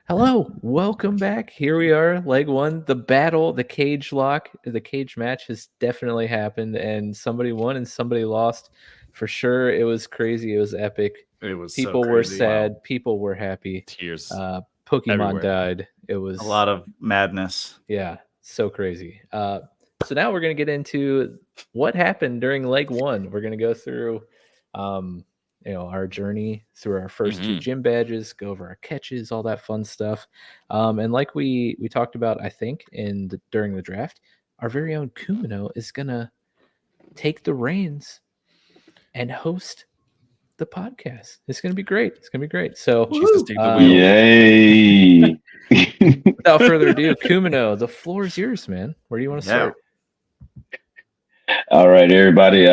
Hello, welcome back. Here we are, leg one. The battle, the cage lock, the cage match has definitely happened, and somebody won and somebody lost. For sure, it was crazy. It was epic. It was People so were crazy. sad. Wow. People were happy. Tears. Pokemon everywhere. died. It was A lot of madness. yeah, so crazy. So now we're gonna get into what happened during leg one. We're gonna go through, our journey through our first two gym badges, go over our catches, all that fun stuff. And like we talked about, I think, during the draft, our very own Kumino is gonna take the reins and host the podcast. It's gonna be great. It's gonna be great. So Jesus, take the wheel. Yay! without further ado, Kumino, the floor is yours, man. Where do you want to start? All right, everybody.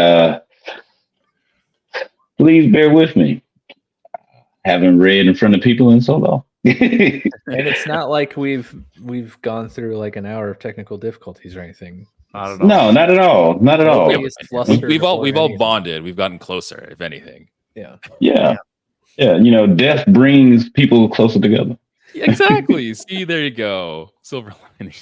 Please bear with me. Haven't read in front of people in so long. And it's not like we've gone through like an hour of technical difficulties or anything. Not at all. No, not at all. Not at all. Nobody is flustered We've all or anything. bonded. We've gotten closer, if anything. Yeah. Yeah. Death brings people closer together. Exactly. See, there you go. Silver lining.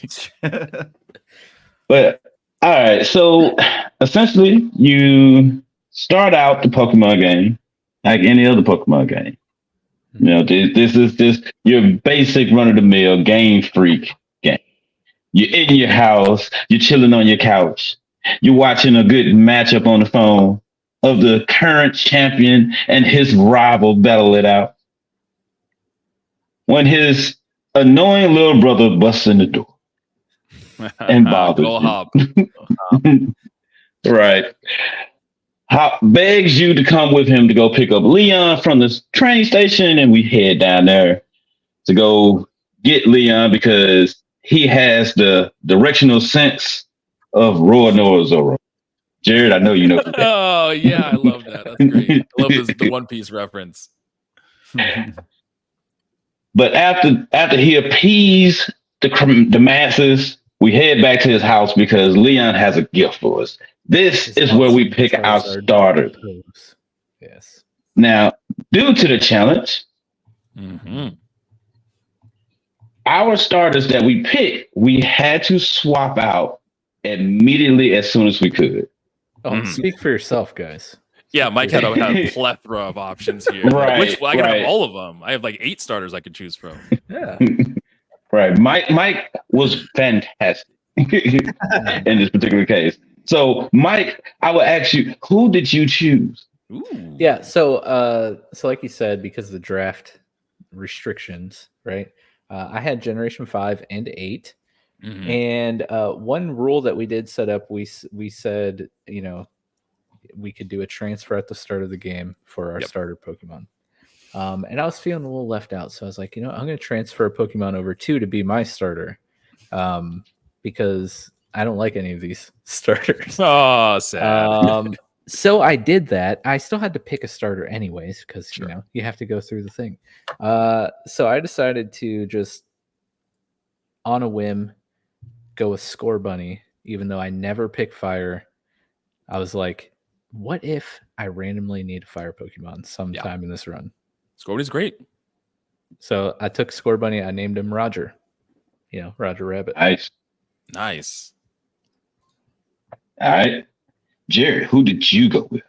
But all right, so essentially, you start out the Pokemon game like any other Pokemon game. This is just your basic run-of-the-mill game freak game. You're in your house, you're chilling on your couch, you're watching a good matchup on the phone of the current champion and his rival battle it out. When his annoying little brother busts in the door and bothers Go you. hop. Right. Begs you to come with him to go pick up Leon from the train station, and we head down there to go get Leon because he has the directional sense of Roanoke Zoro. Jared, I know you know. Oh, yeah, I love that. That's great. I love the One Piece reference. But after he appeased the masses, we head back to his house because Leon has a gift for us. This is where we pick our starters. Yes. Now, due to the challenge, our starters that we picked, we had to swap out immediately as soon as we could. Oh, speak for yourself, guys. Yeah, Mike had a plethora of options here. Right, I can have all of them. I have like 8 starters I could choose from. Yeah. Right. Mike was fantastic in this particular case. So, Mike, I will ask you, who did you choose? Ooh. Yeah, so like you said, because of the draft restrictions, right? I had Generation 5 and 8. And one rule that we did set up, we said, we could do a transfer at the start of the game for our starter Pokemon. And I was feeling a little left out. So I was like, I'm going to transfer a Pokemon over to be my starter because I don't like any of these starters. Oh, sad. So I did that. I still had to pick a starter anyways because, you have to go through the thing. So I decided to just, on a whim, go with Score Bunny, even though I never pick fire. I was like, what if I randomly need a fire Pokemon sometime in this run? Score Bunny's great. So I took Score Bunny. I named him Roger. Roger Rabbit. Nice. All right. Jerry, who did you go with?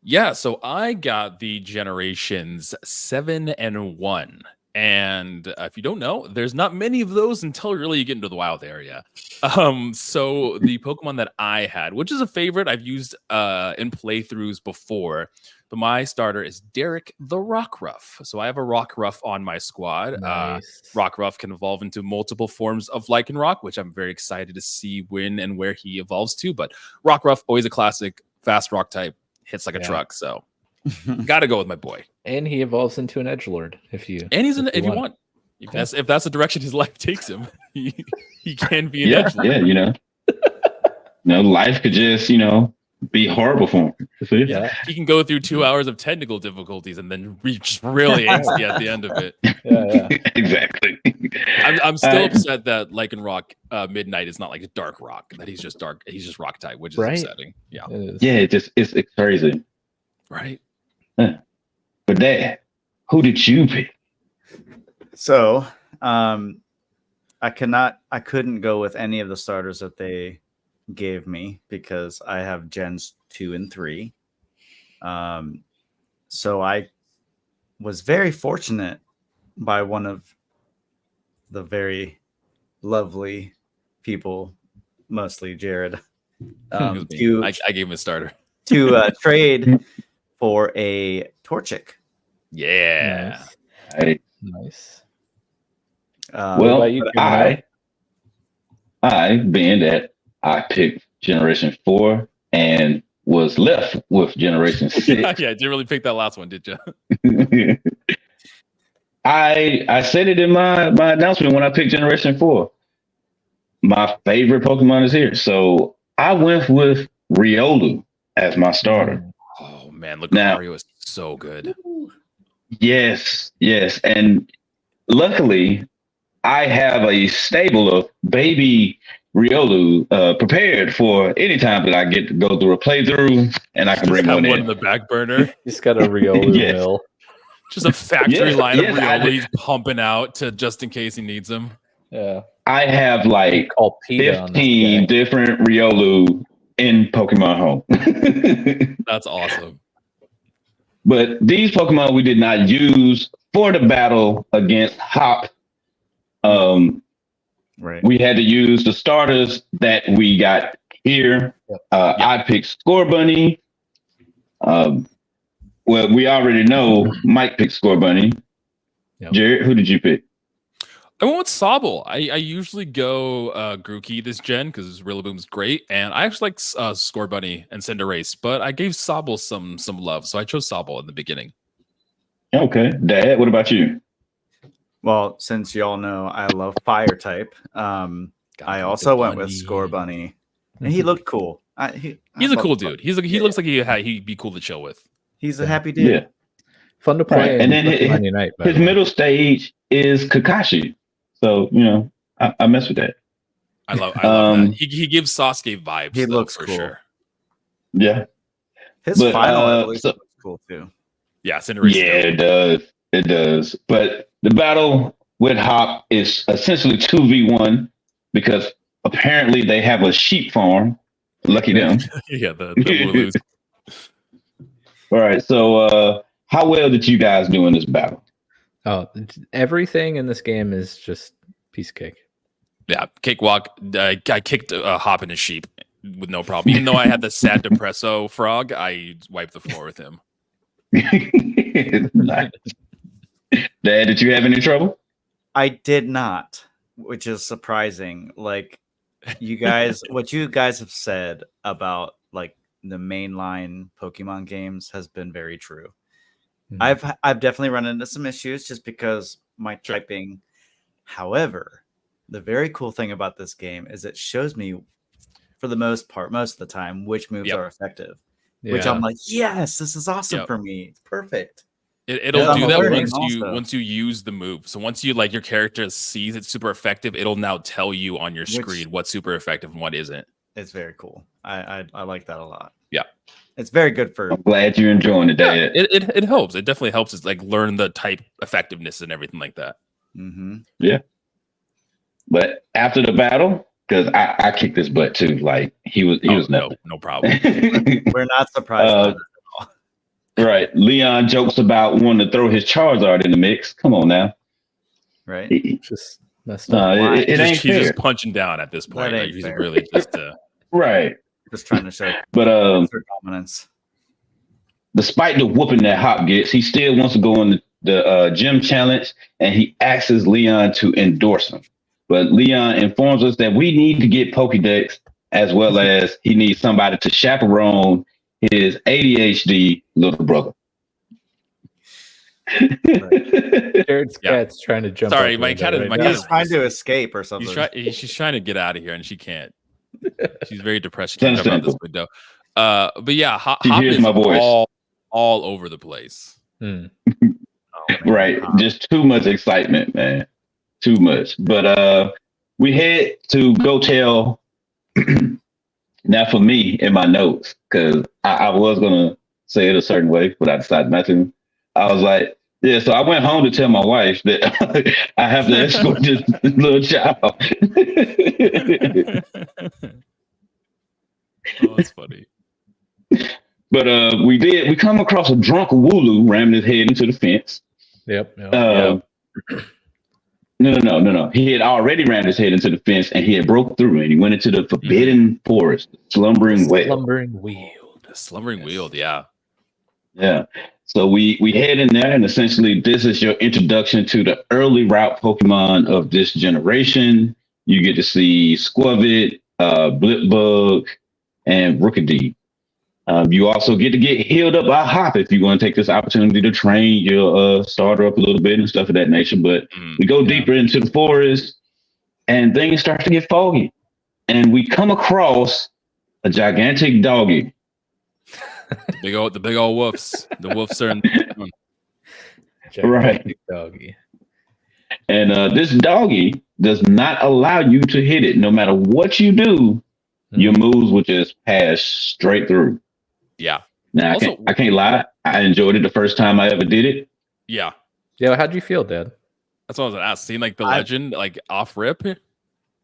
Yeah, so I got the Generations 7 and 1. And if you don't know, there's not many of those until really you get into the wild area. So the Pokemon that I had, which is a favorite I've used in playthroughs before, but my starter is Derek the Rockruff. So I have a Rockruff on my squad. Nice. Rockruff can evolve into multiple forms of Lycanroc, which I'm very excited to see when and where he evolves to. But Rockruff, always a classic, fast rock type, hits like a truck. So got to go with my boy. And he evolves into an Edgelord if you want. If that's the direction his life takes him, he can be an Edgelord. Life could just be horrible for him. Yeah, he can go through 2 hours of technical difficulties and then reach really angsty at the end of it. Yeah. Exactly. I'm still upset that Lycanroc Midnight is not like a dark rock, that he's just dark. He's just rock type, which is upsetting. Yeah. It's crazy. Right. But Dad, who did you pick? So, I couldn't go with any of the starters that they gave me because I have gens 2 and 3. So I was very fortunate by one of the very lovely people, mostly Jared, I gave him a starter to trade for a Torchic. Yeah. Nice. Well, about you, I being that I picked Generation 4 and was left with Generation 6. Yeah, didn't really pick that last one, did you? I said it in my announcement when I picked Generation 4. My favorite Pokemon is here. So I went with Riolu as my starter. Oh man, Lucario is so good. Yes. And luckily, I have a stable of baby Riolu prepared for any time that I get to go through a playthrough, and I can bring one in. The back burner. He's got a Riolu mill. Just a factory line of Riolu he's pumping out just in case he needs them. Yeah. I have like 15 different Riolu in Pokemon Home. That's awesome. But these Pokemon we did not use for the battle against Hop. Right. We had to use the starters that we got here. I picked Scorbunny. Well, we already know Mike picked Scorbunny. Yep. Jared, who did you pick? I went with Sobble. I usually go Grookey this gen because Rillaboom's great, and I actually like Scorbunny and Cinderace, but I gave Sobble some love, so I chose Sobble in the beginning. Okay, Dad, what about you? Well, since y'all know I love fire type, I also went with Scorbunny, and he looked cool. He's a cool dude. He looks like he'd be cool to chill with. He's a happy dude. Yeah. Fun to play. Right. And then his middle stage is Kakashi. So, I mess with that. I love that. He gives Sasuke vibes. He looks for cool. Sure. Yeah. His final looks cool too. Yeah, Cinderace. Yeah, it does. But the battle with Hop is essentially 2v1 because apparently they have a sheep farm. Lucky them. Yeah, the lose. All right. So how well did you guys do in this battle? Oh, everything in this game is just piece of cake. Yeah, cakewalk. I kicked a Hop in his sheep with no problem. Even though I had the sad Depresso frog, I wiped the floor with him. Nice. Dad, did you have any trouble? I did not, which is surprising. Like you guys, what you guys have said about like the mainline Pokemon games has been very true. Mm-hmm. I've definitely run into some issues just because my typing. However, the very cool thing about this game is it shows me, for the most part, most of the time, which moves are effective. Yeah. Which I'm like, yes, this is awesome for me. It's perfect. It'll do that once you use the move. So once you your character sees it's super effective, it'll now tell you on your screen what's super effective and what isn't. It's very cool. I like that a lot. Yeah. It's very good for. I'm glad you're enjoying it, Dad. Yeah, it helps. It definitely helps us learn the type effectiveness and everything like that. Mm-hmm. Yeah. But after the battle, because I kicked his butt too. Like he was nothing. No problem. We're not surprised by that at all. Right. Leon jokes about wanting to throw his Charizard in the mix. Come on now. Right. Just messed up. It ain't fair. He's just punching down at this point. He's really just right. Just trying to show dominance. Despite the whooping that Hop gets, he still wants to go in the gym challenge, and he asks Leon to endorse him. But Leon informs us that we need to get Pokédex, as well as he needs somebody to chaperone his ADHD little brother. Jared's cat's trying to jump. Sorry, my cat is trying to escape or something. She's trying to get out of here, and she can't. She's very depressed. She can't jump out this window. But yeah, Hop is my voice. all over the place. Right, just too much excitement, man. Too much. But we head to go tell. Now for me in my notes, because I was gonna say it a certain way, but I decided not to. I was like, Yeah, so I went home to tell my wife that I have to escort this little child. Oh, that's funny. But we come across a drunk Wooloo ramming his head into the fence. Yep. No. He had already rammed his head into the fence and he had broke through and he went into the forbidden forest, slumbering whale. Slumbering wheel. The slumbering wheel, yeah. Yeah. So we head in there, and essentially this is your introduction to the early route Pokemon of this generation. You get to see Squavit, Blipbug, and Rookidee. You also get to get healed up by Hop if you want to take this opportunity to train your starter up a little bit and stuff of that nature. But we go deeper into the forest, and things start to get foggy. And we come across a gigantic doggy. The big old woofs. The woofs are in Gigantic doggy. And this doggy does not allow you to hit it. No matter what you do, your moves will just pass straight through. Yeah. Now, Also, I can't lie. I enjoyed it the first time I ever did it. Yeah. Yeah, how'd you feel, Dad? That's what I was gonna ask. Seeing like the legend, like off rip.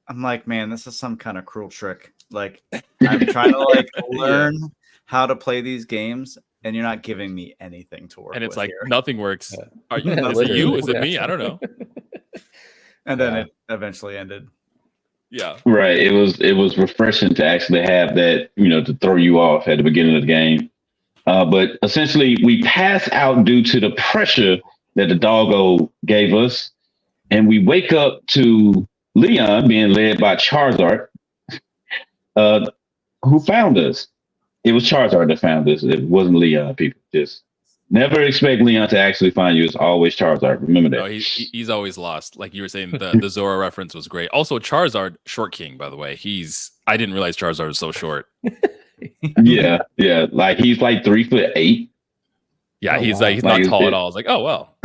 I'm like, man, this is some kind of cruel trick. Like, I'm trying to like learn how to play these games, and you're not giving me anything to work. And it's with like here. nothing works. Are you? Yeah, Is it you? literally. Is it me? I don't know. And then it eventually ended. Yeah. Right. It was refreshing to actually have that, to throw you off at the beginning of the game. But essentially, we pass out due to the pressure that the doggo gave us, and we wake up to Leon being led by Charizard, who found us. It was Charizard that found us. It wasn't Leon. People just never expect Leon to actually find you. It's always Charizard. Remember that. No, he's always lost. Like you were saying, the Zora reference was great. Also, Charizard, short king, by the way. I didn't realize Charizard was so short. Yeah. Like he's like 3'8". Yeah, he's not tall at all. I was like, oh well.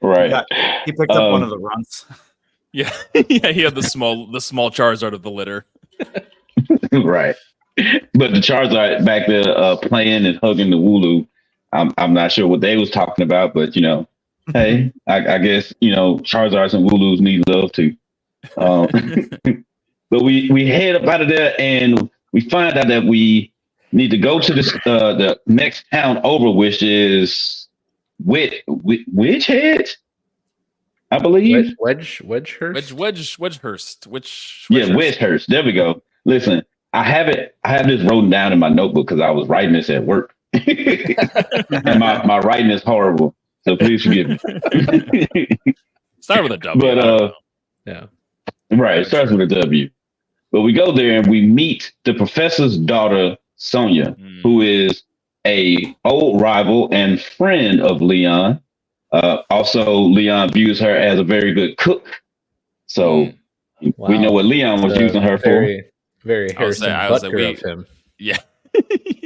Right. He picked up one of the runts. Yeah, yeah. He had the small Charizard of the litter. Right. But the Charizard back there playing and hugging the Wooloo, I'm not sure what they was talking about, but hey, I guess Charizards and Wooloos need love too. But we head up out of there and we find out that we need to go to the next town over, which is Wedgehead, I believe. Wedgehurst? Wedgehurst. Wedgehurst. There we go. Listen, I have this written down in my notebook because I was writing this at work. And my writing is horrible. So please forgive me. Start with a W. But yeah. Right, it starts with a W. But we go there and we meet the professor's daughter, Sonia, who is a old rival and friend of Leon. Also, Leon views her as a very good cook. So we know what Leon was using her for. Very Harrison Butker of him. Yeah.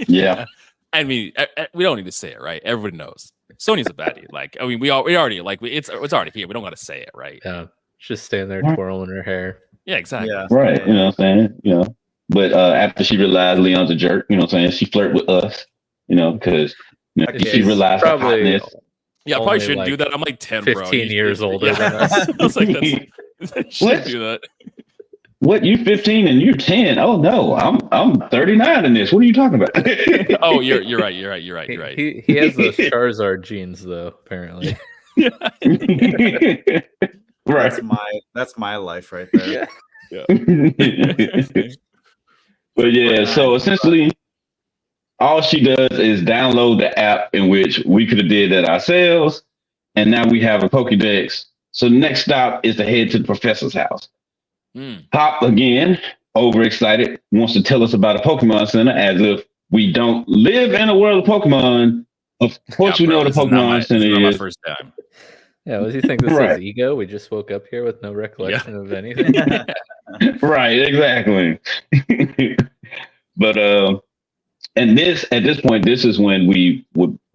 Yeah. I mean, we don't need to say it, right? Everybody knows. Sony's a baddie. Like, I mean, we already it's already here. We don't got to say it, right? Yeah. Just standing there twirling her hair. Yeah, exactly. Yeah. Right. You know what I'm saying? But after she realized Leon's a jerk, you know what I'm saying? She flirt with us, because she realized her hotness. Yeah, I probably shouldn't do that. I'm like 10, 15 bro. 15 years older than us. I was like, shouldn't do that. What, you 15 and you're 10? Oh no, I'm 39 in this. What are you talking about? Oh, you're right. He has those Charizard genes though, apparently. Right. That's my life right there. Yeah. But yeah, so essentially all she does is download the app, in which we could have did that ourselves, and now we have a Pokédex. So next stop is to head to the professor's house. Hop, again, overexcited, wants to tell us about a Pokemon Center as if we don't live in a world of Pokemon. Of course, we know what a Pokemon Center is. My first time. Yeah, what do you think? This is ego? We just woke up here with no recollection of anything. Right, exactly. But at this point, this is when we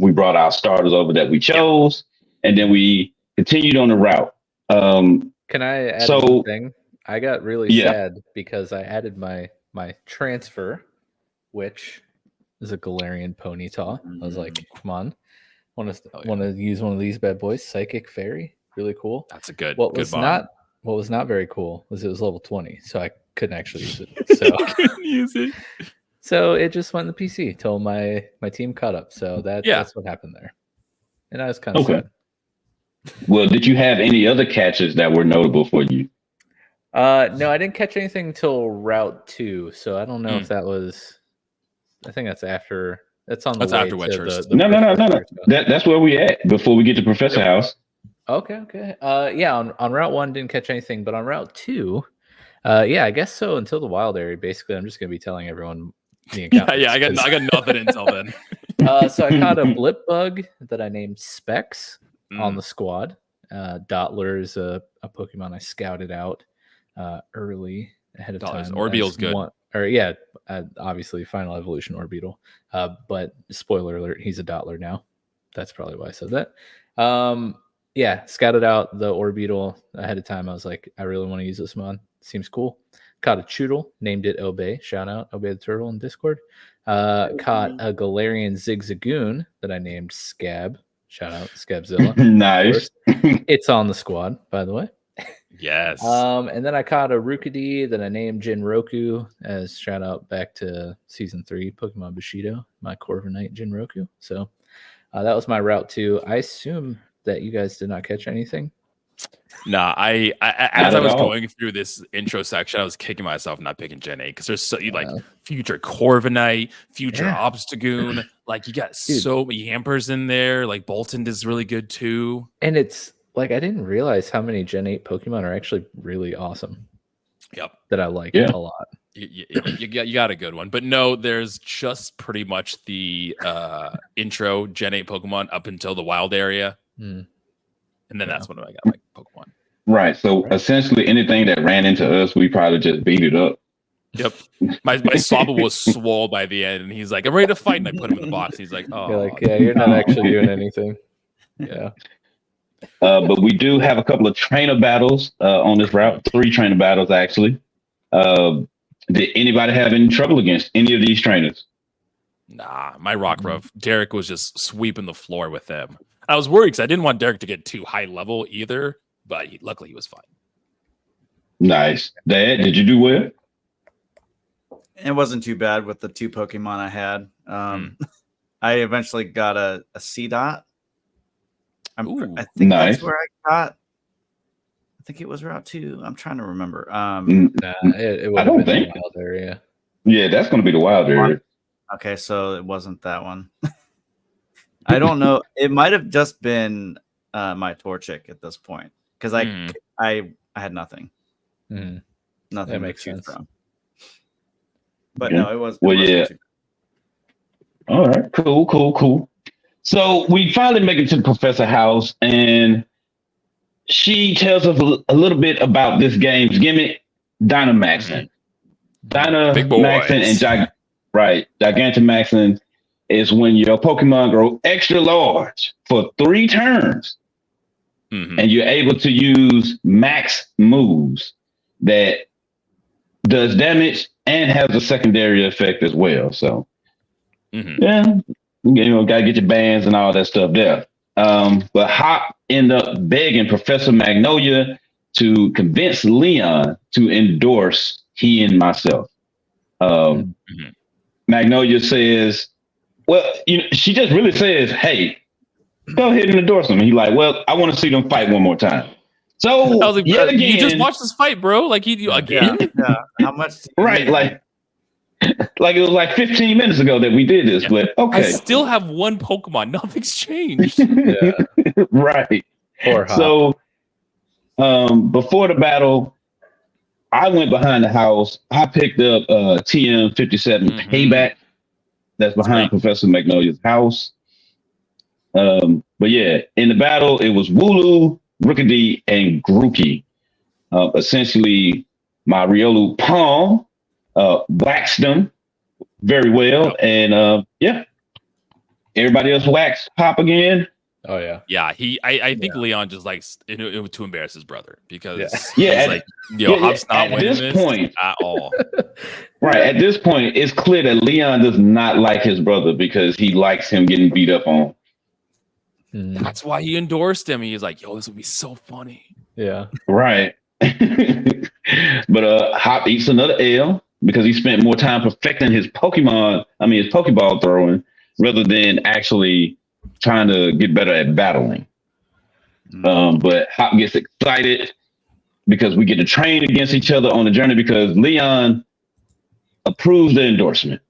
brought our starters over that we chose, and then we continued on the route. Can I add one thing? I got really sad because I added my transfer, which is a Galarian Ponyta. I was like, come on. Want to use one of these bad boys? Psychic Fairy, really cool. That's a good. What good was not very cool was it was level 20, so I couldn't actually use it. So couldn't use it. So it just went in the PC till my team caught up. So that's what happened there, and I was kind of sad. Well, did you have any other catches that were notable for you? No, I didn't catch anything until Route 2, so I don't know if that was. I think that's after. That's on the way after to Wetchurst. the No. That's where we at before we get to Professor House. Okay. Yeah, on Route 1 didn't catch anything, but on Route 2, yeah, I guess so. Until the wild area, basically, I'm just gonna be telling everyone the encounters. I got nothing until then. So I caught a blip bug that I named Specs on the squad. Dottler is a Pokemon I scouted out early ahead of time. Orbeetle's good. Obviously Final Evolution Orbeetle. But spoiler alert, he's a Dottler now. That's probably why I said that. Yeah, scouted out the Orbeetle ahead of time. I was like, I really want to use this mon. Seems cool. Caught a Choodle, named it Obey. Shout out Obey the Turtle in Discord. Caught a Galarian Zigzagoon that I named Scab. Shout out Scabzilla. Nice. It's on the squad, by the way. Yes. And then I caught a Rookidee that I named Jinroku as shout out back to season 3 Pokemon Bushido, my Corviknight Jinroku. So that was my Route 2. I assume that you guys did not catch anything. Nah, as I was going through this intro section, I was kicking myself not picking Gen 8 because there's so like future Corviknight, future Obstagoon. Like you got so many Yampers in there. Like Bolton is really good too. And it's like I didn't realize how many Gen 8 Pokemon are actually really awesome. Yep. That I like a lot. You got a good one. But no, there's just pretty much the intro Gen 8 Pokemon up until the wild area. And then that's when I got like Pokemon. Right. So essentially anything that ran into us, we probably just beat it up. Yep. My Sobble was swole by the end, and he's like, I'm ready to fight. And I put him in the box. He's like, oh. You're like, you're not actually doing anything. Yeah. But we do have a couple of trainer battles on this route. 3 trainer battles, actually. Did anybody have any trouble against any of these trainers? Nah, my Rockruff. Derek was just sweeping the floor with them. I was worried because I didn't want Derek to get too high level either, but luckily he was fine. Nice. Dad, did you do well? It wasn't too bad with the 2 Pokemon I had. I eventually got a C-Dot. I think that's where I got. I think it was Route 2. I'm trying to remember. It would have been the wild area. Yeah, that's going to be the wild area. Okay, so it wasn't that one. I don't know. It might have just been my Torchic at this point because I had nothing. Nothing that makes to choose sense. from. But no, it was. All right, cool. So we finally make it to the Professor House, and she tells us a little bit about this game's gimmick, Dynamaxing. Dynamaxing and Gigantamaxing is when your Pokemon grow extra large for 3 turns, and you're able to use max moves that does damage and has a secondary effect as well. So, gotta get your bands and all that stuff there. But Hop ended up begging Professor Magnolia to convince Leon to endorse he and myself. Magnolia says, well, she just really says, hey, go ahead and endorse him. And he's like, well, I want to see them fight one more time. So I was like, yet again, you just watched this fight, bro. Like again? Yeah. How much? Right. Like it was like 15 minutes ago that we did this, but okay. I still have 1 Pokemon. Nothing's changed. Right. Poor Hop. So before the battle, I went behind the house. I picked up TM57 Payback. That's behind Professor Magnolia's house. But yeah, in the battle, it was Wooloo, Rookidee, and Grookey. Essentially, my Riolu Palm waxed them very well. And everybody else waxed Hop again. Oh, yeah. Yeah, I think Leon just likes it to embarrass his brother because Hop's not winning this point at all. Right. At this point, it's clear that Leon does not like his brother because he likes him getting beat up on. That's why he endorsed him. He's like, yo, this would be so funny. Yeah. Right. But Hop eats another L because he spent more time perfecting his his Pokeball throwing rather than actually trying to get better at battling. But Hop gets excited because we get to train against each other on the journey because Leon approves the endorsement.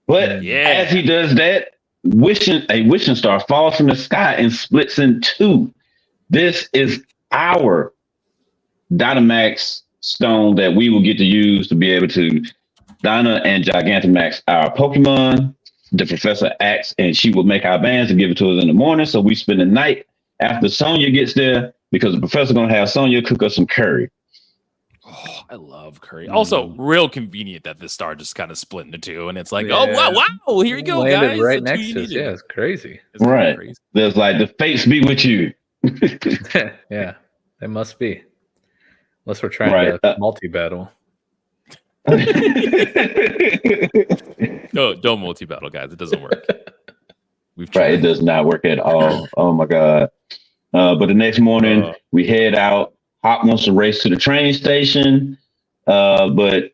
But as he does that, a wishing star falls from the sky and splits in two. This is our Dynamax stone that we will get to use to be able to Dyna and Gigantamax our Pokemon. The professor acts and she will make our bands and give it to us in the morning. So we spend the night after Sonia gets there because the professor's going to have Sonia cook us some curry. Oh, I love curry. Also, real convenient that this star just kind of split into two, and it's like, oh wow, here you go, Landed guys. right That's next to us. Yeah, it's crazy. It's right. Crazy. There's like the fates be with you. Yeah, they must be. Unless we're trying to multi-battle. No, don't multi-battle, guys. It doesn't work. We've tried. Right, it does not work at all. Oh my god. But the next morning we head out. Hop wants to race to the train station, but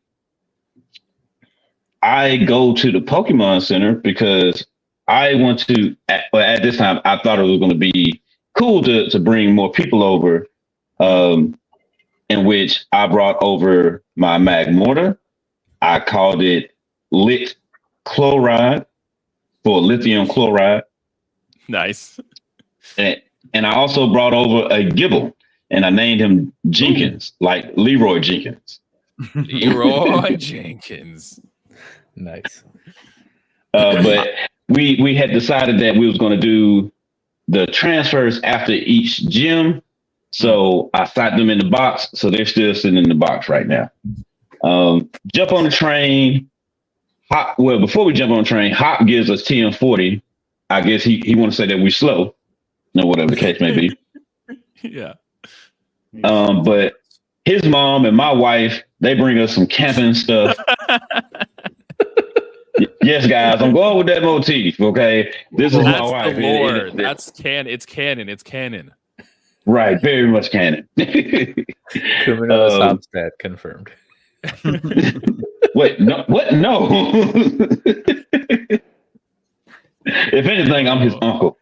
I go to the Pokemon Center because I want to. At this time, I thought it was going to be cool to bring more people over, in which I brought over my Magmortar. I called it Lit Chloride for lithium chloride. Nice. And I also brought over a Gibble. And I named him Jenkins, like Leroy Jenkins. Leroy Jenkins. Nice. But we had decided that we was going to do the transfers after each gym. So I sat them in the box. So they're still sitting in the box right now. Jump on the train. Before we jump on the train, Hop gives us 1040. I guess he want to say that we're slow. Whatever the case may be. Yeah. But his mom and my wife, they bring us some camping stuff. Yes, guys, I'm going with that motif. Okay, this is my wife. The lore. That's canon. It's canon. It's canon. Right, very much canon. Kumino's Hopstad confirmed. Wait, no, what? No. If anything, I'm his uncle.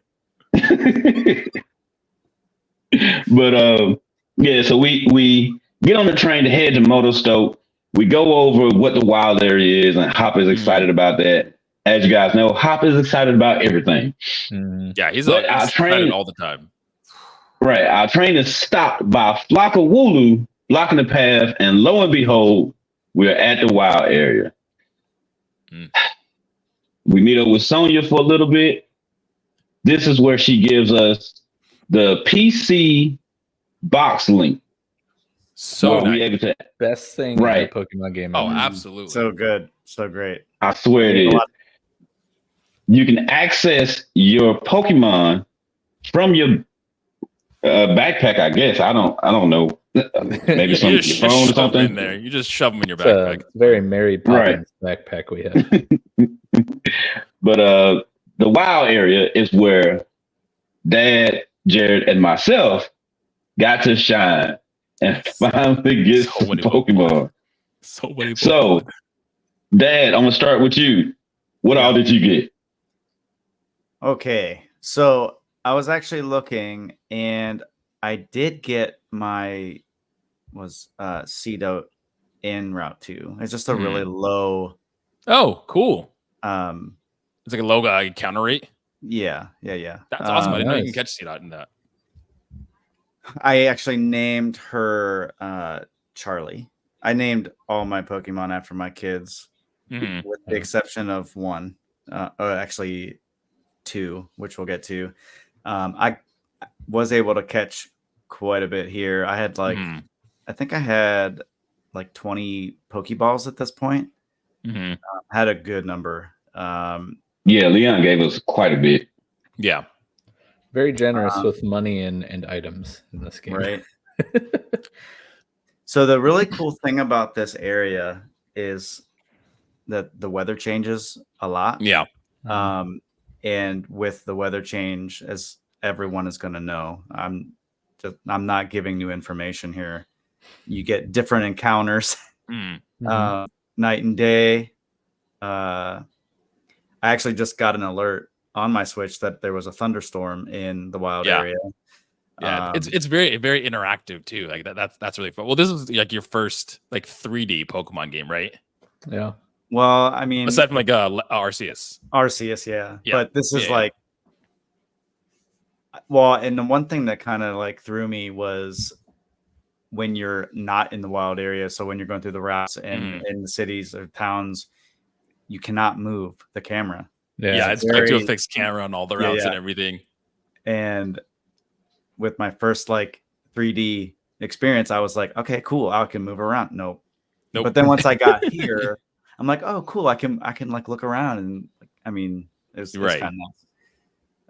But yeah, so we get on the train to head to Motostoke. We go over what the wild area is, and Hop is excited about that. As you guys know, Hop is excited about everything. Yeah, he's excited all the time. Right, our train is stopped by a flock of Wooloo blocking the path, and lo and behold, we're at the wild area. We meet up with Sonia for a little bit. This is where she gives us the PC box link. So nice. Able to, best thing in the Pokemon game. Oh, absolutely. So good. So great. I swear it is. You can access your Pokemon from your backpack, I guess. I don't know. Maybe some phone or something. In there. You just shove them in your backpack. It's a very Mary Poppins backpack we have. But the wild area is where Dad, Jared, and myself got to shine and finally get some Pokemon. So many Pokemon. So, Dad, I'm gonna start with you. What all did you get? Okay, so I was actually looking, and I did get my Seedo in Route 2. It's just a really low. Oh, cool. It's like a low counter rate. Yeah. That's awesome. I didn't know you can catch Seedot in that. I actually named her Charlie. I named all my Pokemon after my kids, with the exception of one. Actually, two, which we'll get to. I was able to catch quite a bit here. I had I think I had like 20 Pokeballs at this point. Had a good number. Yeah, Leon gave us quite a bit. Yeah. Very generous with money and items in this game. Right. So the really cool thing about this area is that the weather changes a lot. Yeah. And with the weather change, as everyone is going to know. I'm not giving new information here. You get different encounters, night and day. I actually just got an alert on my Switch that there was a thunderstorm in the wild area. Yeah, it's very very interactive too. Like that's really fun. Well, this is like your first like 3D Pokemon game, right? Yeah. Well, I mean, aside from like Arceus. Arceus, yeah. But this is like, well, and the one thing that kind of like threw me was when you're not in the wild area. So when you're going through the routes and in the cities or towns, you cannot move the camera. Yeah, it's back to a fixed camera on all the routes and everything. And with my first like 3D experience, I was like, okay, cool, I can move around. Nope. But then once I got here, I'm like, oh, cool, I can like look around, and I mean, it's kind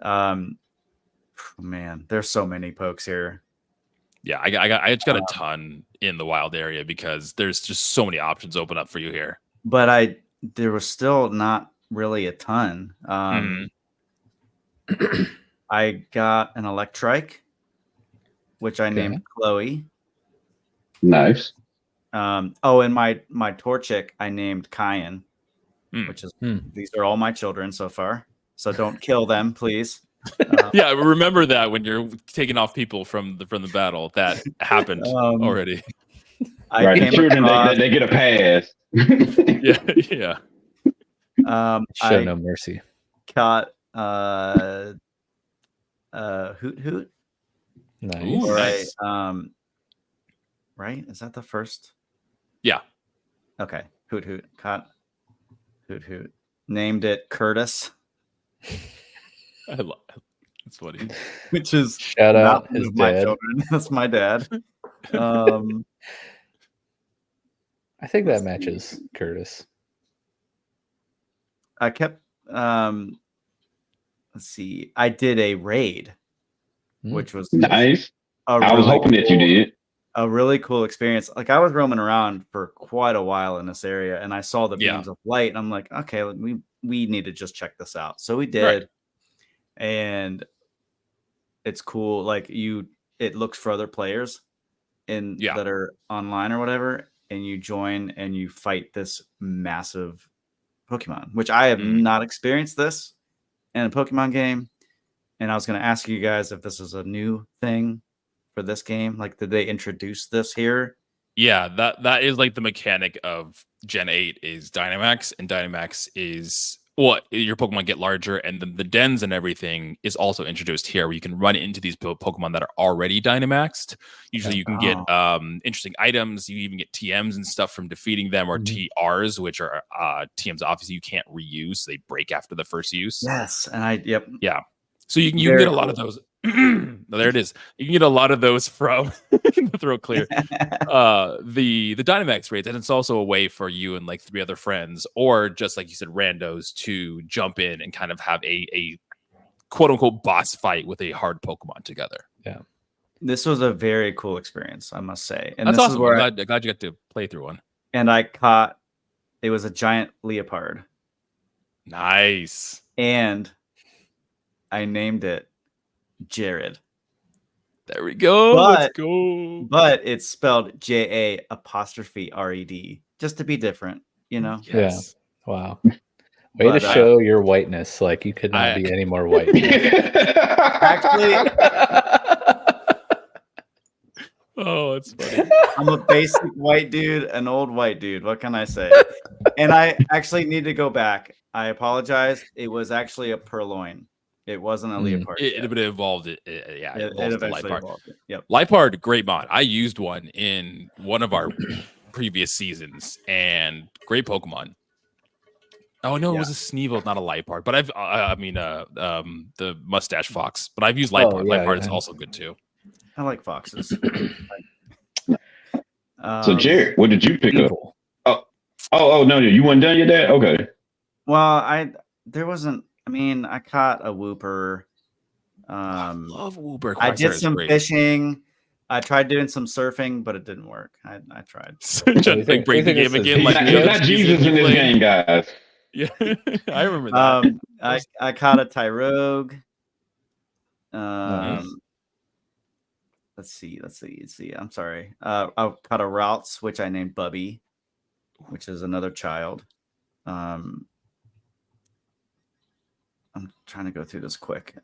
of nice. Man, there's so many pokes here. Yeah, I just got a ton in the wild area because there's just so many options open up for you here. But there was still not really a ton. I got an Electrike, which I named Chloe. Nice. And my Torchic I named Kyan, which is these are all my children so far. So don't kill them, please. Yeah, remember that when you're taking off people from the battle, that happened already. The children they get a pass. yeah. Show no mercy. Caught Hoot Hoot. Nice. Ooh, right. Nice. Right? Is that the first? Yeah. Okay. Hoot Hoot. Caught Hoot Hoot. Named it Curtis. I love it. It's funny. Which is shout out his my dad. children. That's my dad. I think that matches Curtis. I kept let's see. I did a raid, which was nice. I was hoping that you did. A really cool experience. Like I was roaming around for quite a while in this area, and I saw the beams of light, and I'm like, okay, we need to just check this out. So we did, and it's cool. Like it looks for other players that are online or whatever, and you join and you fight this massive Pokemon, which I have not experienced this in a Pokemon game. And I was going to ask you guys if this is a new thing for this game. Like, did they introduce this here? Yeah, that is like the mechanic of Gen 8 is Dynamax, and Dynamax is your Pokemon get larger, and the dens and everything is also introduced here, where you can run into these Pokemon that are already Dynamaxed. Usually you can get interesting items. You even get TMs and stuff from defeating them, or TRs, which are TMs obviously you can't reuse. They break after the first use. Yes, and yeah. So you can get a lot of those. There it is. You can get a lot of those from the throat clear. The Dynamax raids, and it's also a way for you and like 3 other friends, or just like you said, randos, to jump in and kind of have a quote unquote boss fight with a hard Pokemon together. Yeah. This was a very cool experience, I must say. And that's this awesome. Is where I'm glad you got to play through one. And I caught it was a giant leopard. Nice. And I named it Jared. There we go. Let's go. But it's spelled JA''RED, just to be different, you know? Yes. Yeah. Wow. Way to show your whiteness. Like you could not be any more white. Actually, oh, it's funny. I'm a basic white dude, an old white dude. What can I say? And I actually need to go back. I apologize. It was actually a purloin. It wasn't a leopard. It evolved. It eventually evolved. Yep. Leopard, great mod. I used one in one of our previous seasons, and great Pokemon. Oh no, it was a Sneevil, not a Leopard. But the mustache fox. But I've used Leopard. Leopard is also good too. I like foxes. So Jared, what did you pick up? Oh no, you weren't done yet, Dad? Okay. Well, I caught a Wooper. I love Wooper. I did some fishing. I tried doing some surfing, but it didn't work. I tried. Like break the game again. Like not Jesus in this game, guys. Yeah, I remember that. I caught a Tyrogue. Nice. Let's see. I'm sorry. I caught a Routes, which I named Bubby, which is another child. I'm trying to go through this quick.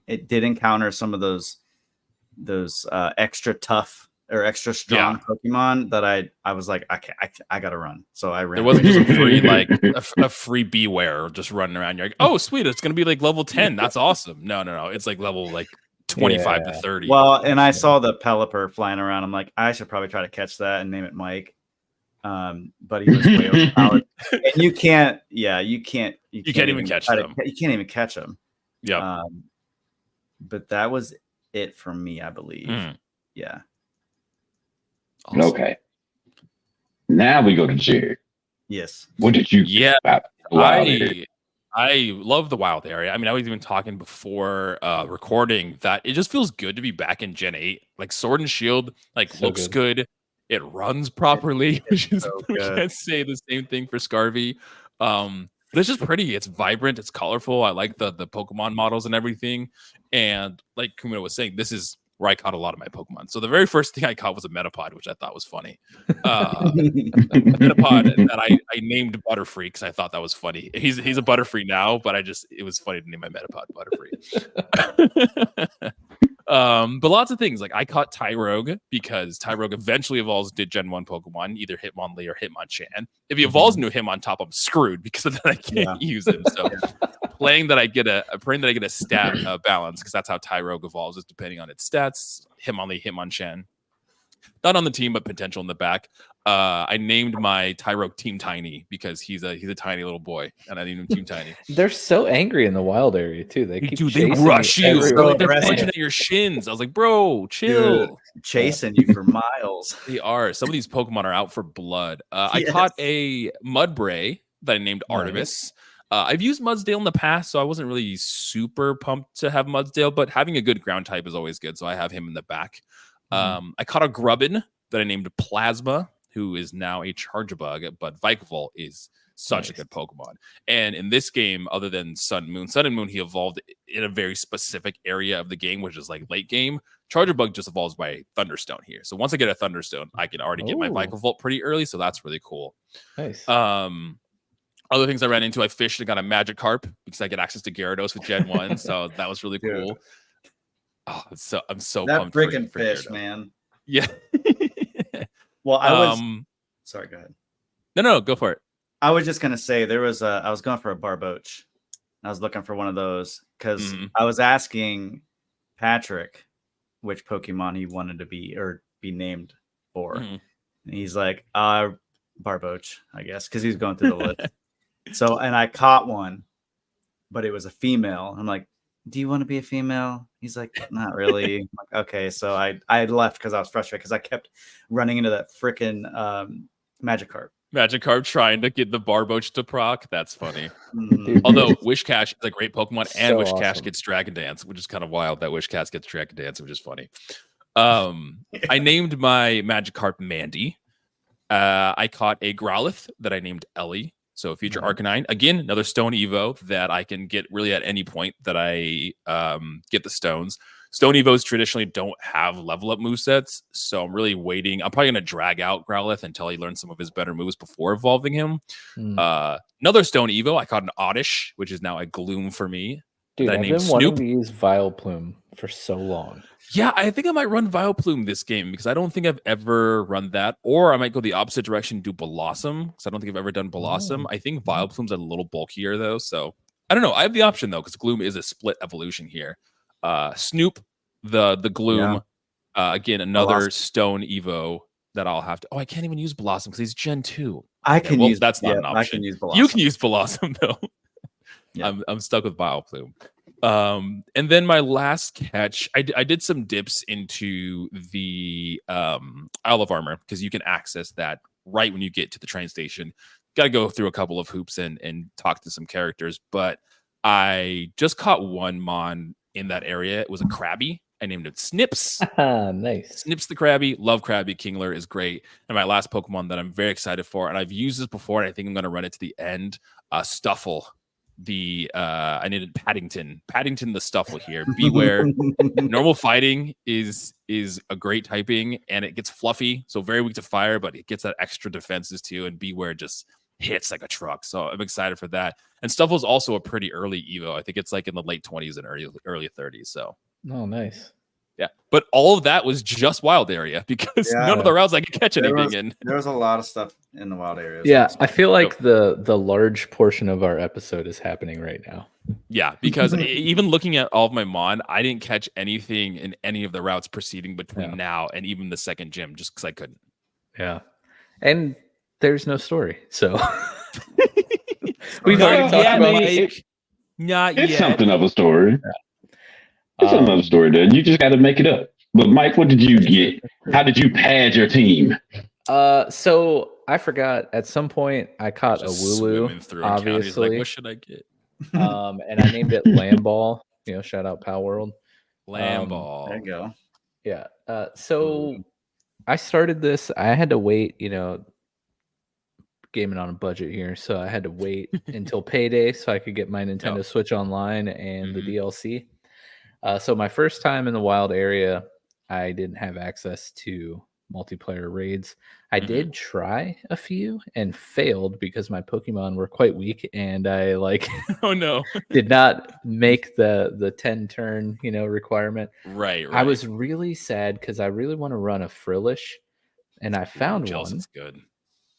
It did encounter some of those extra tough or extra strong Pokemon that I was like, I gotta run. So I ran. There wasn't just a free like a free Beware just running around. You're like, oh sweet, it's gonna be like level 10. That's awesome. No, it's like level like 25 to 30. Well, and I saw the Pelipper flying around. I'm like, I should probably try to catch that and name it Mike. But he was way overpowered. And you can't even catch them. You can't even catch them. Yeah. But that was it from me, I believe. Yeah. Awesome. Okay. Now we go to Jared. Yes. What did you think about I love the wild area. I mean, I was even talking before recording that it just feels good to be back in Gen 8. Like Sword and Shield, looks good. It runs properly, which is we can't say the same thing for Scarvy. But it's just pretty. It's vibrant. It's colorful. I like the Pokemon models and everything. And like Kumino was saying, this is where I caught a lot of my Pokemon. So the very first thing I caught was a Metapod, which I thought was funny. Metapod that I named Butterfree because I thought that was funny. He's a Butterfree now, but it was funny to name my Metapod Butterfree. But lots of things. Like I caught Tyrogue because Tyrogue eventually evolves to Gen 1 Pokemon, either Hitmonlee or Hitmonchan. If he evolves into Hitmontop, I'm screwed because then I can't use him. So praying that I get a stat balance because that's how Tyrogue evolves, is depending on its stats. Hitmonlee, Hitmonchan. Not on the team, but potential in the back. I named my Tyrogue Team Tiny because he's a tiny little boy, and I named him Team Tiny. They're so angry in the wild area too. They rush you. They're punching at your shins. I was like, bro, chill. Dude, chasing you for miles. They are. Some of these Pokemon are out for blood. I caught a Mudbray that I named Artemis. I've used Mudsdale in the past, so I wasn't really super pumped to have Mudsdale, but having a good ground type is always good, so I have him in the back. I caught a Grubbin that I named Plasma, who is now a Charjabug, but Vikavolt is such a good Pokemon. And in this game, other than Sun and Moon, he evolved in a very specific area of the game, which is like late game. Charjabug just evolves by Thunderstone here. So once I get a Thunderstone, I can already get my Vikavolt pretty early, so that's really cool. Nice. Other things I ran into, I fished and got a Magikarp because I get access to Gyarados with Gen 1, so that was really cool. Oh, I'm so that pumped freaking fish, Gyarados. man. Yeah. Well, I was sorry, go ahead. No, go for it. I was just gonna say I was going for a Barboach. I was looking for one of those because I was asking Patrick which Pokemon he wanted to be named for. And he's like, Barboach, I guess, because he's going through the list. So, and I caught one, but it was a female. I'm like, do you want to be a female? He's like, not really. I'm like, okay. So I left because I was frustrated because I kept running into that freaking Magikarp. Magikarp trying to get the Barboach to proc. That's funny. Although Wishcash is a great Pokemon, and Wishcash gets Dragon Dance, which is kind of wild that Wishcash gets Dragon Dance, which is funny. I named my Magikarp Mandy. I caught a Growlithe that I named Ellie. So future Arcanine. Again, another Stone Evo that I can get really at any point that I get the stones. Stone Evos traditionally don't have level up movesets, so I'm really waiting. I'm probably going to drag out Growlithe until he learns some of his better moves before evolving him. Another Stone Evo, I caught an Oddish, which is now a Gloom for me. Dude, I've been wanting to use Vileplume for so long. Yeah, I think I might run Vileplume this game because I don't think I've ever run that. Or I might go the opposite direction and do Blossom because I don't think I've ever done Blossom. I think Vileplume's a little bulkier though. So I don't know. I have the option though because Gloom is a split evolution here. Snoop, the Gloom. Again, another Blossom. Stone Evo that I'll have to. Oh, I can't even use Blossom because he's Gen 2. That's not an option. I can use Blossom. You can use Blossom though. Yeah. I'm stuck with Vileplume. And then my last catch, I did some dips into the Isle of Armor because you can access that right when you get to the train station. Got to go through a couple of hoops and talk to some characters, but I just caught one Mon in that area. It was a Krabby. I named it Snips. Nice. Snips the Krabby. Love Krabby. Kingler is great. And my last Pokemon that I'm very excited for, and I've used this before, and I think I'm going to run it to the end, Stuffle. I needed Paddington the Stuffle here. Beware. Normal fighting is a great typing, and it gets fluffy, so very weak to fire, but it gets that extra defenses too, and Beware just hits like a truck. So I'm excited for that. And Stuffle's also a pretty early Evo. I think it's like in the late 20s and early 30s. So nice. Yeah, but all of that was just wild area because none of the routes I could catch anything in. There was a lot of stuff in the wild areas. Yeah, I feel like the large portion of our episode is happening right now. Yeah, because even looking at all of my mon, I didn't catch anything in any of the routes proceeding between now and even the second gym just because I couldn't. Yeah, and there's no story, so we've already talked about it's something of a story. Yeah. It's another story, dude. You just got to make it up. But Mike, what did you get? How did you pad your team? So I forgot at some point I caught a Wooloo, obviously. Like, what should I get? And I named it Lamball. Shout out Pal World. Lamball. There you go. Yeah. So I started this. I had to wait, gaming on a budget here, so I had to wait until payday so I could get my Nintendo Switch Online and the DLC. So my first time in the wild area, I didn't have access to multiplayer raids. I did try a few and failed because my Pokemon were quite weak, and I did not make the 10 turn requirement. Right. I was really sad because I really want to run a Frillish, and I found one. It's good.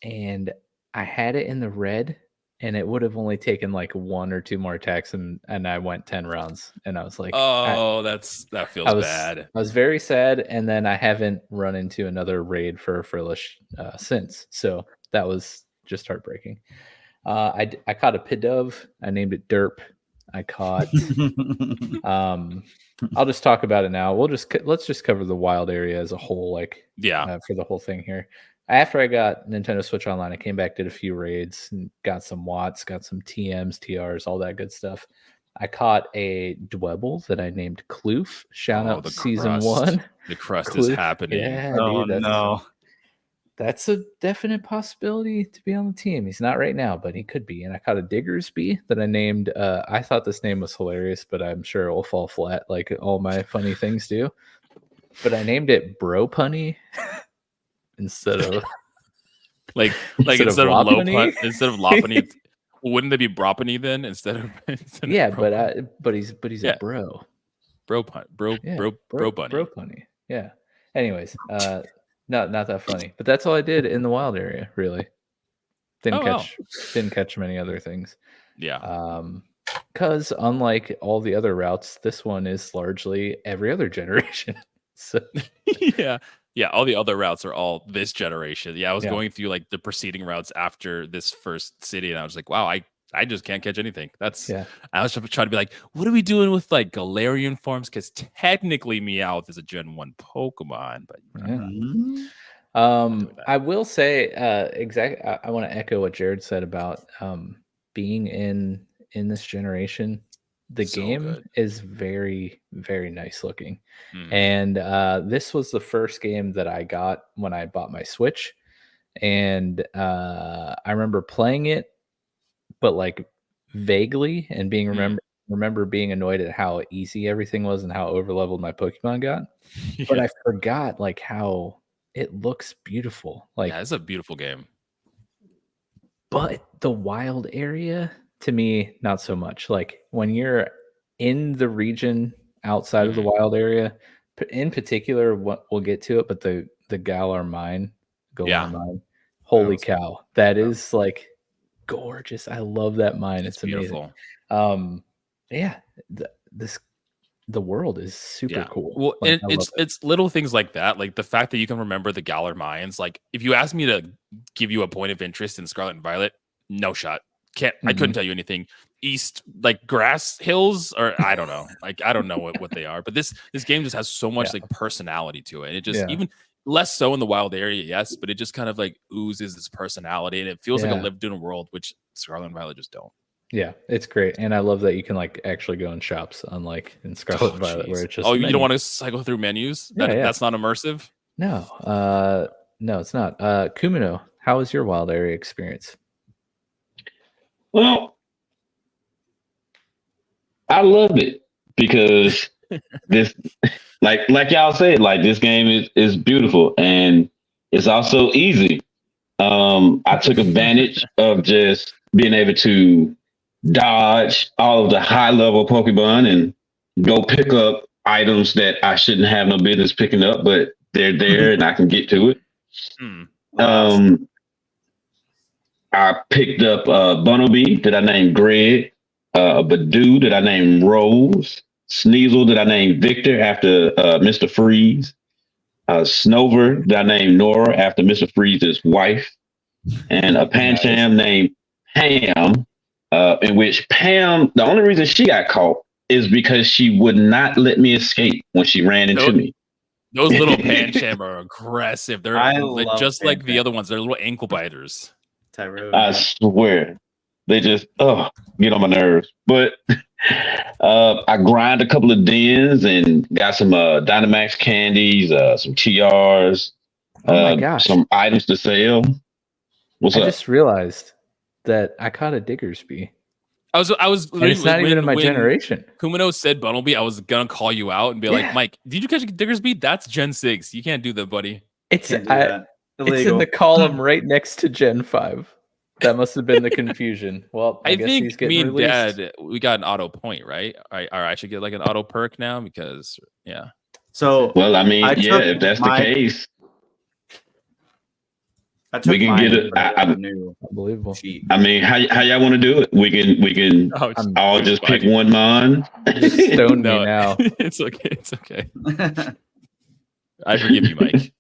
And I had it in the red. And it would have only taken like 1 or 2 more attacks, and I went 10 rounds, and I was like, that feels bad. I was very sad, and then I haven't run into another raid for a Frillish since, so that was just heartbreaking. I caught a Pidove. I named it Derp. I caught. I'll just talk about it now. Let's just cover the wild area as a whole, for the whole thing here. After I got Nintendo Switch Online, I came back, did a few raids, and got some Watts, got some TMs, TRs, all that good stuff. I caught a Dwebble that I named Kloof. Shout out to Season 1. The crust is happening. Yeah, dude, that's a definite possibility to be on the team. He's not right now, but he could be. And I caught a Diggersby that I named. I thought this name was hilarious, but I'm sure it will fall flat like all my funny things do. But I named it Bro Punny. Instead of instead of Lopunny, wouldn't they be Bropany then instead of but he's a bro. Bro bunny. Bro punny. Yeah. Anyways, not that funny. But that's all I did in the wild area, really. Didn't catch many other things. Yeah. Because unlike all the other routes, this one is largely every other generation. So Yeah, all the other routes are all this generation. Yeah, I was going through like the preceding routes after this first city, and I was like, wow, I just can't catch anything. I was trying to be like, what are we doing with like Galarian forms? Because technically Meowth is a Gen 1 Pokemon, but I will say I want to echo what Jared said about being in this generation. The game is very, very nice looking. And this was the first game that I got when I bought my Switch. And I remember playing it, but like vaguely, and remember being annoyed at how easy everything was and how overleveled my Pokemon got. But I forgot like how it looks beautiful. Like, it's a beautiful game. But the wild area, to me, not so much. Like when you're in the region outside of the wild area, in particular, we'll get to it, but the Galar Mine, holy cow, that is like gorgeous. I love that mine. It's amazing. Beautiful. The world is super cool. Well, like, it's little things like that, like the fact that you can remember the Galar Mines. Like if you asked me to give you a point of interest in Scarlet and Violet, no shot. I couldn't tell you anything. East, like grass hills, or I don't know. Like I don't know what they are. But this game just has so much like personality to it. And it just even less so in the wild area, yes, but it just kind of like oozes this personality, and it feels like a lived in world, which Scarlet and Violet just don't. Yeah, it's great, and I love that you can like actually go in shops, unlike in Scarlet and Violet, where it's just you don't want to cycle through menus. That's not immersive. No, it's not. Kumino, how was your wild area experience? Well, I love it because this, like y'all said, like this game is beautiful and it's also easy. I took advantage of just being able to dodge all of the high level Pokemon and go pick up items that I shouldn't have no business picking up, but they're there and I can get to it. Wow. I picked up Bunnelby that I named Greg, a Badoo that I named Rose, Sneasel that I named Victor after Mr. Freeze, Snover that I named Nora after Mr. Freeze's wife, and a Pancham named Pam, in which Pam, the only reason she got caught is because she would not let me escape when she ran into me. Those little Pancham are aggressive. They're just like the Pancham. other ones. They're little ankle biters. I swear. They just get on my nerves. But I grind a couple of dens and got some Dynamax candies, some TRs, some items to sell. What's up? I just realized that I caught a Diggersby. I was. And it's not even in my generation. Kumino said Bunnelby, I was gonna call you out and be like, Mike, did you catch a Diggersby? That's Gen 6. You can't do that, buddy. It's in the column right next to Gen 5. That must have been the confusion. Well, I guess think he's getting me and released. Dad, we got an auto point, right? Or I should get like an auto perk now because So well, I mean, if that's the case, we can get it. Unbelievable. I mean, how y'all want to do it? We can all just pick one mon. Stone me now. It's okay. It's okay. I forgive you, Mike.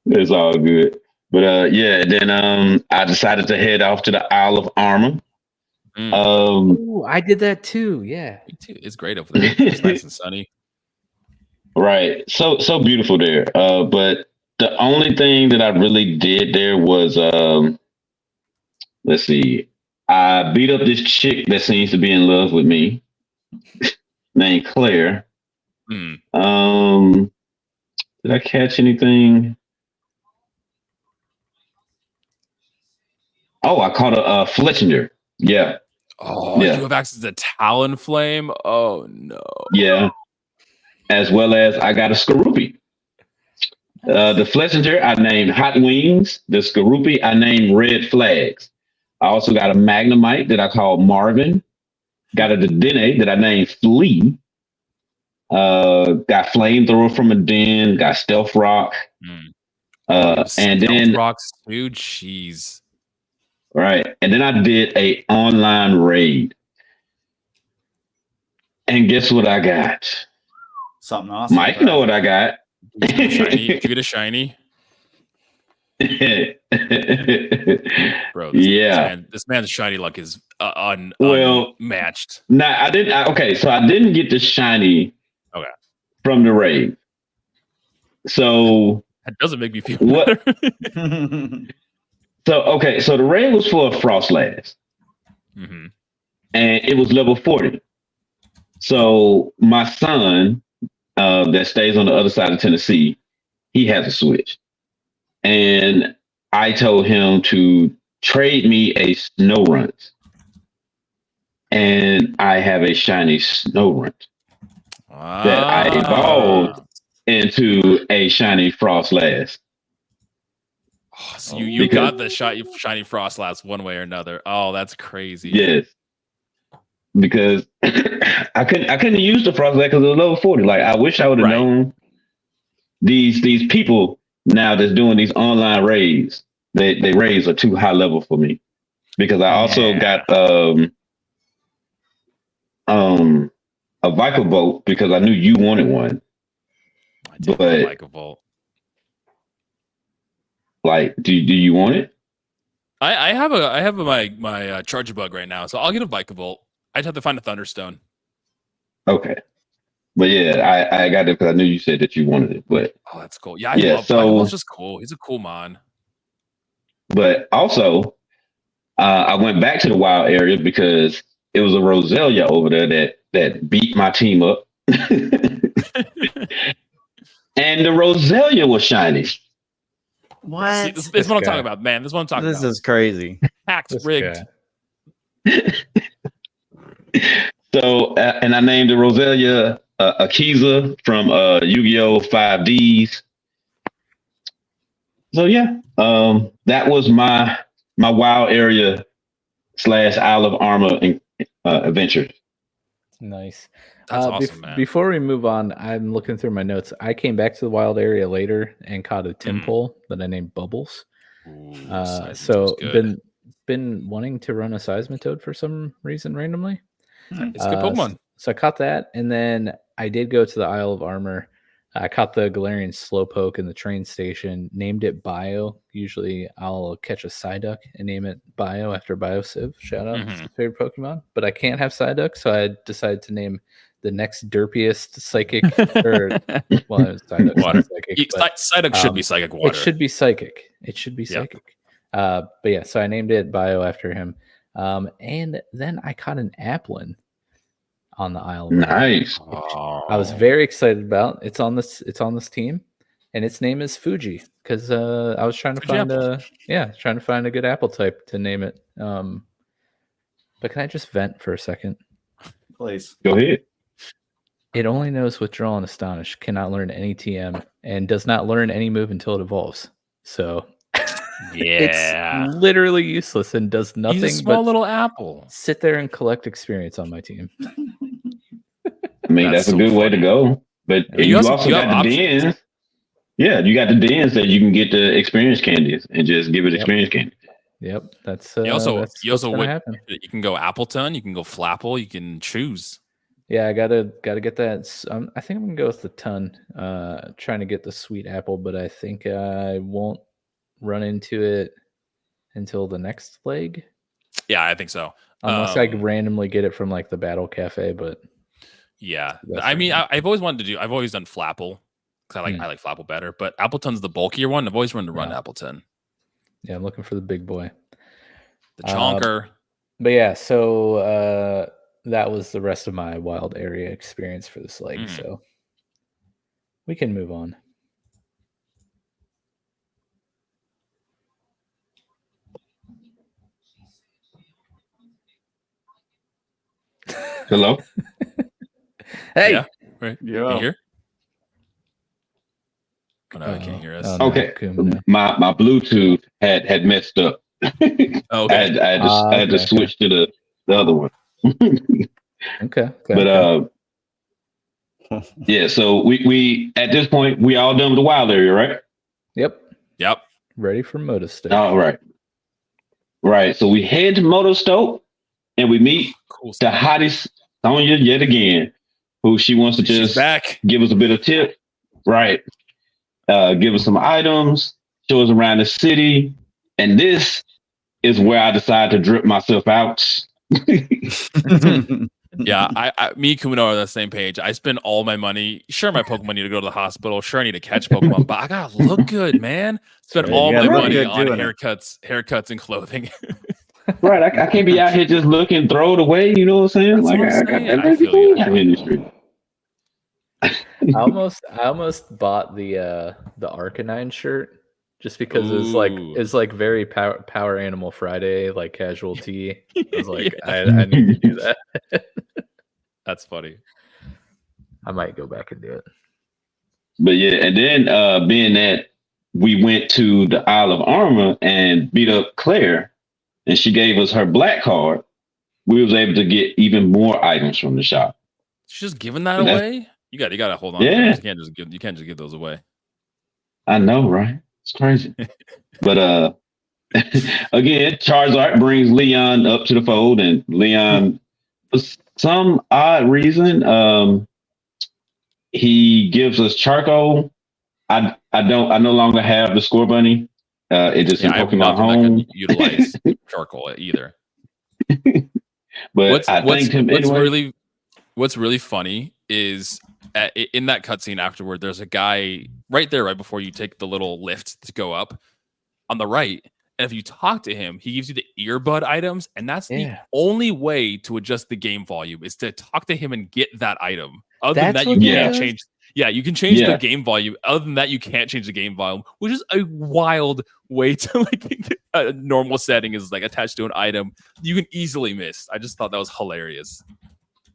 It's all good. But then I decided to head off to the Isle of Armor. I did that too. Yeah, me too. It's great over there. It's nice and sunny. Right, so beautiful there. But the only thing that I really did there was, let's see, I beat up this chick that seems to be in love with me, named Claire. Did I catch anything? Oh, I caught a Fletchinder. Yeah. Oh, you have access to Talonflame? Oh, no. Yeah. As well as I got a Skorupi. The Fletchinder I named Hot Wings. The Skorupi I named Red Flags. I also got a Magnemite that I called Marvin. Got a Dedenne that I named Flea. Got Flamethrower from a den. Got Stealth Rock. And then Rocks, dude, jeez. Right. And then I did a online raid. And guess what I got? Something awesome. Mike know what I got. Did you get a shiny? Bro, this man's shiny luck is unmatched. Nah, I didn't. Okay, so I didn't get the shiny from the raid. So that doesn't make me feel better. So the raid was for a Frostlass. And it was level 40. So my son, that stays on the other side of Tennessee, he has a Switch. And I told him to trade me a Snorunt. And I have a shiny Snorunt that I evolved into a shiny Frostlass. Oh, so you got the shiny Frostlass one way or another. Oh, that's crazy. Yes. Because I couldn't use the Frostlass because it was level 40. Like I wish I would have known these people now that's doing these online raids. They raids are too high level for me. Because I also got a Viper Bolt because I knew you wanted one. I did a Viper Bolt. Like, do you want it? I have my Charger Bug right now, so I'll get a Viper Bolt. I'd have to find a Thunderstone. Okay. But yeah, I got it because I knew you said that you wanted it. But that's cool. Yeah, I love Viper Bolt's just cool. He's a cool mon. But also, I went back to the wild area because it was a Roselia over there that beat my team up. And the Roselia was shiny. What? See, this is what I'm talking about, man. This is what I'm talking about. This is crazy. Hacked, rigged. So, and I named the Roselia Akiza from Yu-Gi-Oh! 5Ds. So yeah, that was my wild area / Isle of Armor adventure. Nice. That's awesome, man. Before we move on, I'm looking through my notes. I came back to the wild area later and caught a Timpole that I named Bubbles. Ooh, so good. been wanting to run a Seismitoad for some reason randomly. It's a good Pokemon. So I caught that, and then I did go to the Isle of Armor. I caught the Galarian Slowpoke in the train station, named it Bio. Usually I'll catch a Psyduck and name it Bio after Biosiv. Shout out to favorite Pokemon. But I can't have Psyduck, so I decided to name the next derpiest psychic, or well, Psyduck's water. Psychic, Psyduck should be psychic water. It should be psychic. Psychic. But yeah, so I named it Bio after him. And then I caught an Applin on the Isle of Nice. I was very excited about. It's on this team, and its name is Fuji because I was trying to find a good apple type to name it. But can I just vent for a second? Please go ahead. It only knows Withdraw and Astonish, cannot learn any TM, and does not learn any move until it evolves. So it's literally useless and does nothing. He's a small little apple. Sit there and collect experience on my team. I mean, that's a good way to go. But you also got the dens. Yeah, you got the dens that you can get the experience candies and just give it experience candy. Yep, that's you can go Appleton, you can go Flapple, you can choose. Yeah, I gotta get that. I think I'm gonna go with the ton. Trying to get the sweet apple, but I think I won't run into it until the next leg. Yeah, I think so. Unless I randomly get it from like the Battle Cafe, but yeah, I mean, I've always done Flapple because I like Flapple better, but Appleton's the bulkier one. I've always wanted to run Appleton. Yeah, I'm looking for the big boy, the chonker. But yeah, so that was the rest of my wild area experience for this leg. So we can move on. Hello. Hey. Yeah. Right. Yeah. You hear? Oh, no, I can't hear us. Okay. My Bluetooth had messed up. Okay. I had to switch to the other one. Okay. But yeah, so we at this point we all done with the wild area, right? Yep. Ready for Motostoke. All right. Right. So we head to Motostoke and we meet the hottest Sonya yet again, who she wants to just give us a bit of tip. Right. Give us some items, show us around the city. And this is where I decide to drip myself out. Yeah, me and Kumino are on the same page. I spend all my money. Sure, my Pokemon need to go to the hospital. Sure, I need to catch Pokemon, but I gotta look good, man. Spend all my money on haircuts, and clothing. Right, I can't be out here just looking, throw it away. You know what I'm saying? I feel you. I almost bought the Arcanine shirt just because it's like very power Animal Friday, like casual tee. I was like, I need to do that. That's funny. I might go back and do it. But yeah, and then being that we went to the Isle of Armor and beat up Claire, and she gave us her black card, we was able to get even more items from the shop. She's just giving that away? You gotta hold on. Yeah. You can't just give those away. I know, right? It's crazy. But again, Charizard brings Leon up to the fold, and Leon, for some odd reason, he gives us charcoal. I no longer have the Score Bunny. It just in Pokemon Home. That utilize charcoal either. But I thanked him anyway. What's really funny is in that cutscene afterward, there's a guy right there, right before you take the little lift to go up on the right. And if you talk to him, he gives you the earbud items. And that's the only way to adjust the game volume is to talk to him and get that item. Other than that, you can't change. Yeah, you can change the game volume. Other than that, you can't change the game volume, which is a wild way to like a normal setting is like attached to an item you can easily miss. I just thought that was hilarious.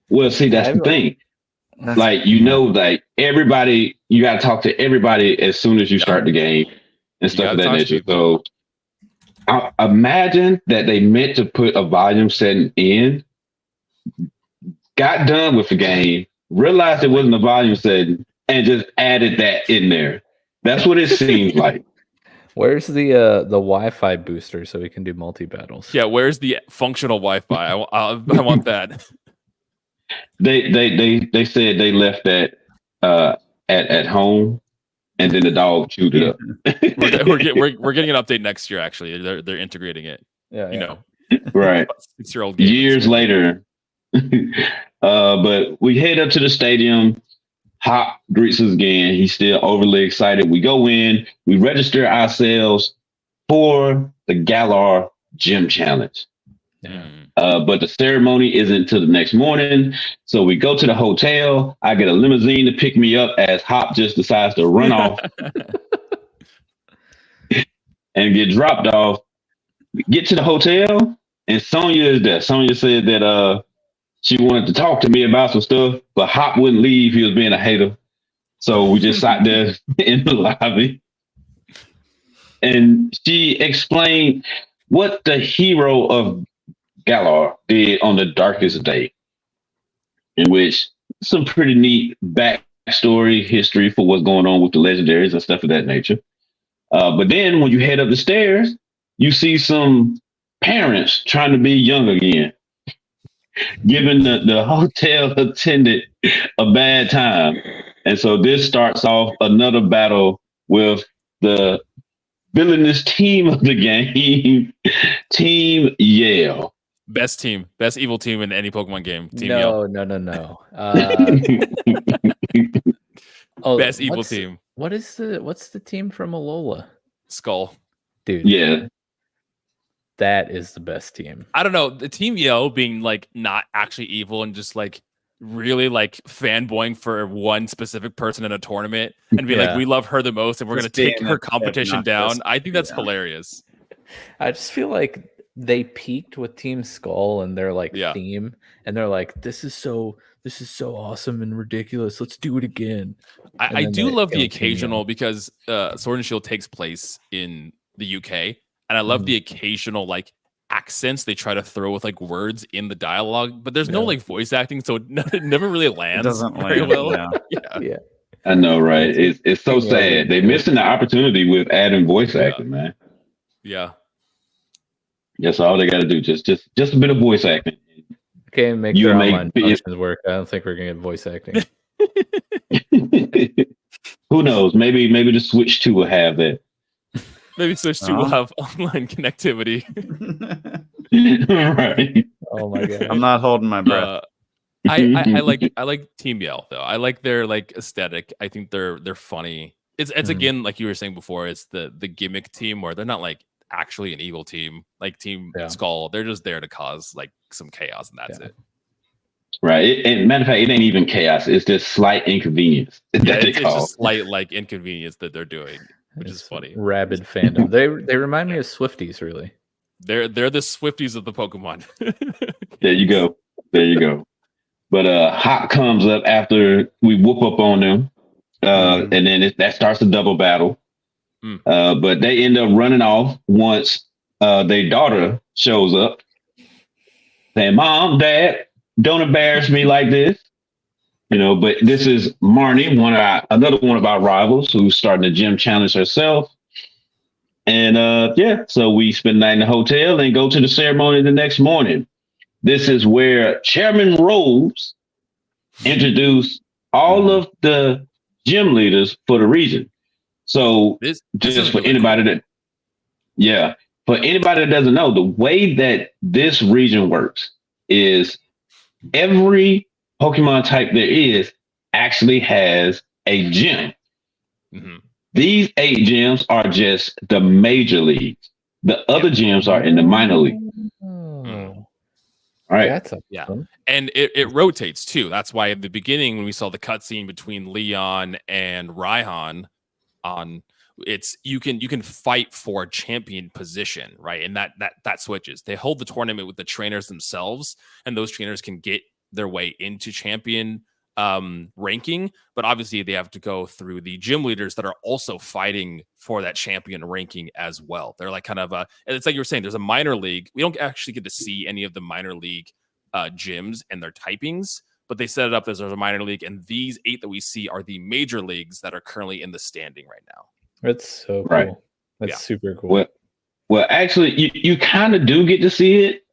Well, see, that's the thing. Like, you know, like everybody, you got to talk to everybody as soon as you start the game and stuff of that nature. So I imagine that they meant to put a volume setting in, got done with the game, realized it wasn't a volume setting, and just added that in there. That's what it seems like. Where's the Wi-Fi booster so we can do multi-battles? Yeah, where's the functional Wi-Fi? I want that. They said they left that at home, and then the dog chewed it up. we're getting an update next year. Actually, they're integrating it. Yeah, you know, right. 6-year-old game. Years later, but we head up to the stadium. Hop greets us again. He's still overly excited. We go in. We register ourselves for the Galar Gym Challenge. But the ceremony isn't till the next morning. So we go to the hotel. I get a limousine to pick me up as Hop just decides to run off and get dropped off. We get to the hotel and Sonya is there. Sonya said that she wanted to talk to me about some stuff, but Hop wouldn't leave. He was being a hater. So we just sat there in the lobby. And she explained what the hero of Galar did on the darkest day, in which some pretty neat backstory history for what's going on with the legendaries and stuff of that nature. But then when you head up the stairs, you see some parents trying to be young again, giving the hotel attendant a bad time. And so this starts off another battle with the villainous team of the game, Team Yale. Best evil team in any Pokemon game. Team No. Best evil team. What's the team from Alola? Skull. Dude. Yeah. That is the best team. I don't know. The Team Yell being like not actually evil and just like really like fanboying for one specific person in a tournament and be like, we love her the most and we're going to take her competition down. I think that's hilarious. I just feel like they peaked with Team Skull and their like theme, and they're like, this is so awesome and ridiculous. Let's do it again. I do love the occasional, because Sword and Shield takes place in the UK, and I love the occasional like accents they try to throw with like words in the dialogue, but there's no like voice acting, so it never really lands. It doesn't very land, well. Yeah. I know, right? It's so sad. They're missing the opportunity with adding voice acting, man. Yeah. That's all they got to do. Just a bit of voice acting. Okay, make their online functions work. I don't think we're gonna get voice acting. Who knows? Maybe the Switch 2 will have that. Maybe Switch 2 will have online connectivity. Right. Oh my god. I'm not holding my breath. I like Team Yell though. I like their like aesthetic. I think they're funny. It's again, like you were saying before, it's the gimmick team where they're not like actually an evil team like Team Skull. They're just there to cause like some chaos, and that's it. Right. And matter of fact, it ain't even chaos. It's just slight inconvenience. It's just slight like inconvenience that they're doing, which is funny. Rabid fandom. They remind me of Swifties, really. They're the Swifties of the Pokemon. There you go. But Hop comes up after we whoop up on them, and then that starts a double battle. But they end up running off once their daughter shows up, saying, "Mom, Dad, don't embarrass me like this." But this is Marnie, another one of our rivals who's starting the gym challenge herself. And so we spend the night in the hotel and go to the ceremony the next morning. This is where Chairman Rose introduced all of the gym leaders for the region. So just for anybody that doesn't know, the way that this region works is every Pokemon type there is actually has a gym. These 8 gyms are just the major leagues. The other gyms are in the minor league. All right. That's awesome. And it rotates too. That's why at the beginning, when we saw the cutscene between Leon and Raihan, you can fight for a champion position, right? And that switches. They hold the tournament with the trainers themselves, and those trainers can get their way into champion ranking, but obviously they have to go through the gym leaders that are also fighting for that champion ranking as well. They're like kind of it's like you were saying, there's a minor league. We don't actually get to see any of the minor league gyms and their typings, but they set it up as there's a minor league, and these 8 that we see are the major leagues that are currently in the standing right now. That's so cool. Right. That's super cool. Well, actually, you kind of do get to see it.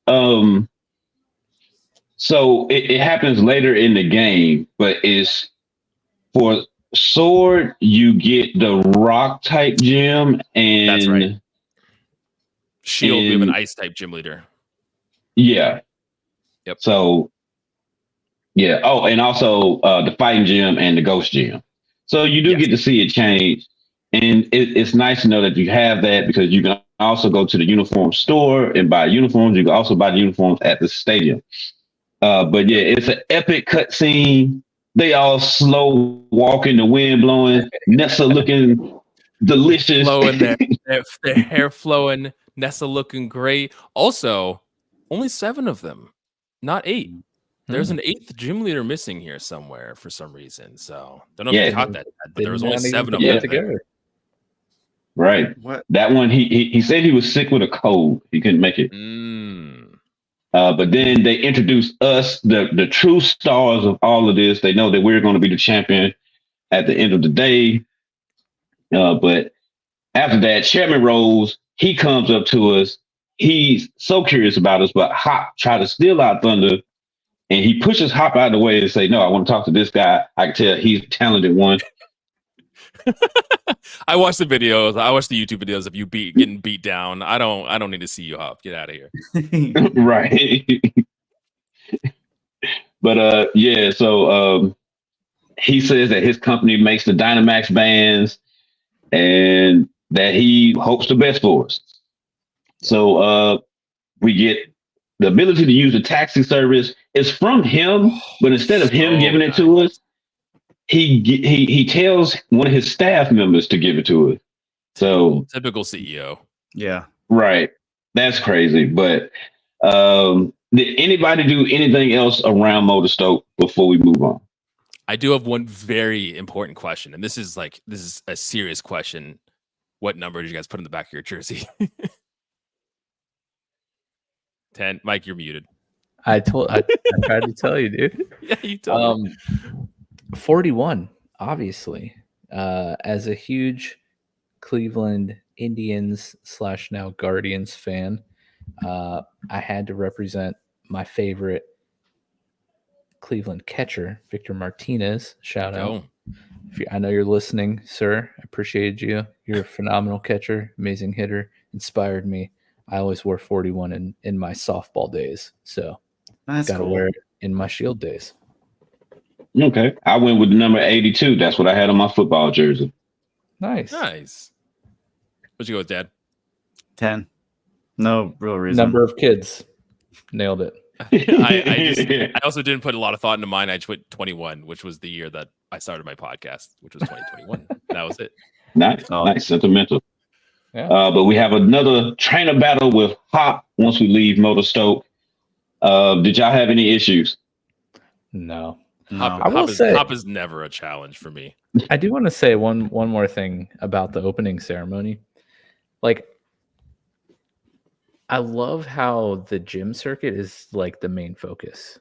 So it happens later in the game, but it's for sword, you get the rock type gym, and that's right. Shield, we have an ice type gym leader. Yeah. Yep. So yeah. Oh, and also the fighting gym and the ghost gym. So you do get to see it change. And it's nice to know that you have that, because you can also go to the uniform store and buy uniforms. You can also buy the uniforms at the stadium. But yeah, it's an epic cutscene. They all slow walking, the wind blowing, Nessa looking delicious. Flowing their hair flowing, Nessa looking great. Also, only 7 of them, not 8. There's an 8th gym leader missing here somewhere for some reason. So don't know if you caught that, but there was only 7 of them together. Right. What? That one, he said he was sick with a cold. He couldn't make it. But then they introduced us, the true stars of all of this. They know that we're going to be the champion at the end of the day. But after that, Chairman Rose, he comes up to us. He's so curious about us, but Hop tried to steal our thunder. And he pushes Hop out of the way and say, "No, I want to talk to this guy. I can tell he's a talented one." I watched the videos. I watched the YouTube videos of you getting beat down. I don't need to see you, Hop. Get out of here. Right. But yeah, so he says that his company makes the Dynamax bands and that he hopes the best for us. So we get the ability to use the taxi service. Is from him, but instead of him giving it to us, he tells one of his staff members to give it to us. So typical CEO. Yeah. Right. That's crazy. But did anybody do anything else around Motorstoke before we move on? I do have one very important question, and this is a serious question. What number did you guys put in the back of your jersey? 10. Mike, you're muted. I tried to tell you, dude. Yeah, you told me. 41, obviously. As a huge Cleveland Indians / now Guardians fan, I had to represent my favorite Cleveland catcher, Victor Martinez. Shout out. I know you're listening, sir. I appreciated you. You're a phenomenal catcher, amazing hitter, inspired me. I always wore 41 in my softball days, so got to wear it in my Shield days. Okay. I went with the number 82. That's what I had on my football jersey. Nice. What'd you go with, Dad? 10. No real reason. Number of kids. Nailed it. I also didn't put a lot of thought into mine. I just put 21, which was the year that I started my podcast, which was 2021. That was it. Nice. Sentimental. Yeah. But we have another trainer battle with Hop once we leave Motorstoke. Did y'all have any issues? No. Hop is never a challenge for me. I do want to say one more thing about the opening ceremony. Like, I love how the gym circuit is like the main focus.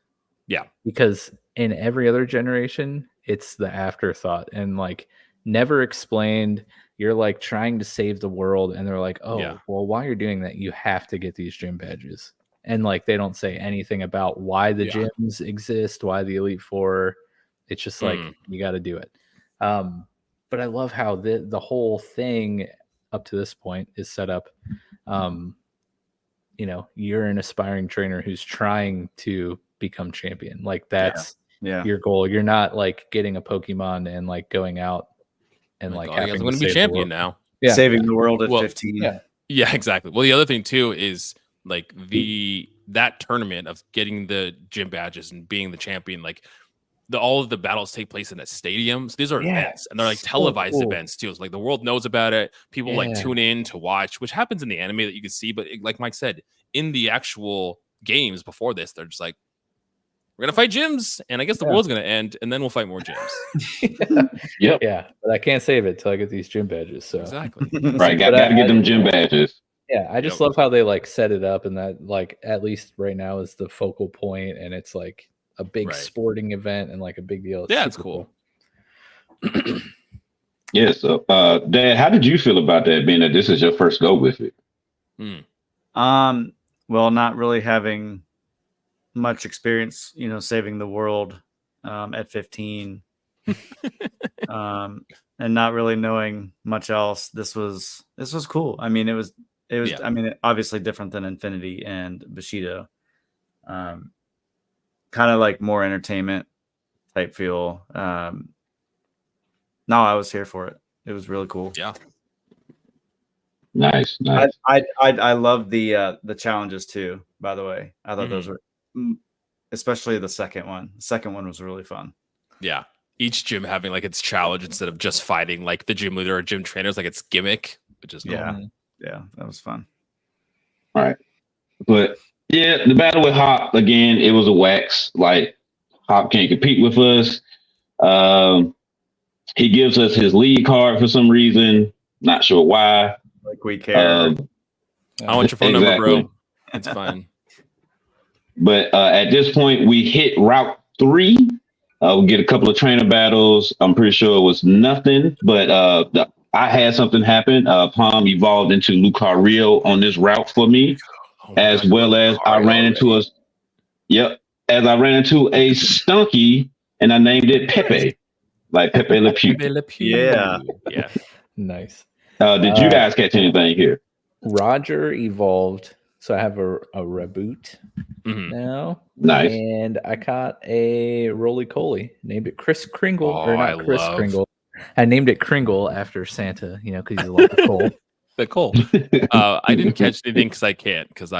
Yeah. Because in every other generation, it's the afterthought and like never explained. You're like trying to save the world, and they're like, "Oh, well, while you're doing that, you have to get these gym badges." And like they don't say anything about why the gyms exist, why the Elite Four. It's just like you got to do it. But I love how the whole thing up to this point is set up. You're an aspiring trainer who's trying to become champion. Like that's your goal. You're not like getting a Pokemon and like going out and like having I'm going to be champion now. Yeah. Saving the world at 15. Yeah, exactly. Well, the other thing too is like that tournament of getting the gym badges and being the champion, like all of the battles take place in a stadium. So these are events, and they're like televised events too. It's like the world knows about it. People like tune in to watch, which happens in the anime that you can see. But like Mike said, in the actual games before this, they're just like, we're gonna fight gyms, and I guess the world's gonna end, and then we'll fight more gyms. Yep. Yeah, but I can't save it till I get these gym badges. So Exactly. Right. Got to get them gym badges. yeah, I just love how they like set it up, and that like at least right now is the focal point, and it's like a big sporting event and like a big deal. It's cool. Yeah. So, Dad, how did you feel about that? Being that this is your first go with it. Well, not really having much experience, saving the world at 15, and not really knowing much else. This was cool. I mean, it was. I mean, obviously different than Infinity and Bushido. Kind of like more entertainment type feel. No, I was here for it. It was really cool. Yeah. Nice. I love the challenges too. By the way, I thought those were, especially the second one. The second one was really fun. Yeah, each gym having like its challenge instead of just fighting like the gym leader or gym trainers, like its gimmick, which is cool. Yeah, that was fun. All right, but yeah, the battle with Hop again. It was a wax. Like Hop can't compete with us. He gives us his lead card for some reason. Not sure why. Like we care. I want your phone number, bro. It's fine. But at this point, we hit Route 3. We get a couple of trainer battles. I'm pretty sure it was nothing, but I had something happen. Palm evolved into Lucario on this route for me, as well as I ran into a Stunky, and I named it Pepe, like Pepe Le Pew. Yeah. Nice. Did you guys catch anything here? Roger evolved, so I have a reboot now. Nice. And I caught a roly coly, named it Chris Kringle, or not Chris Kringle. I named it Kringle after Santa, because he's a lot of coal. But cool. I didn't catch anything because I can't, because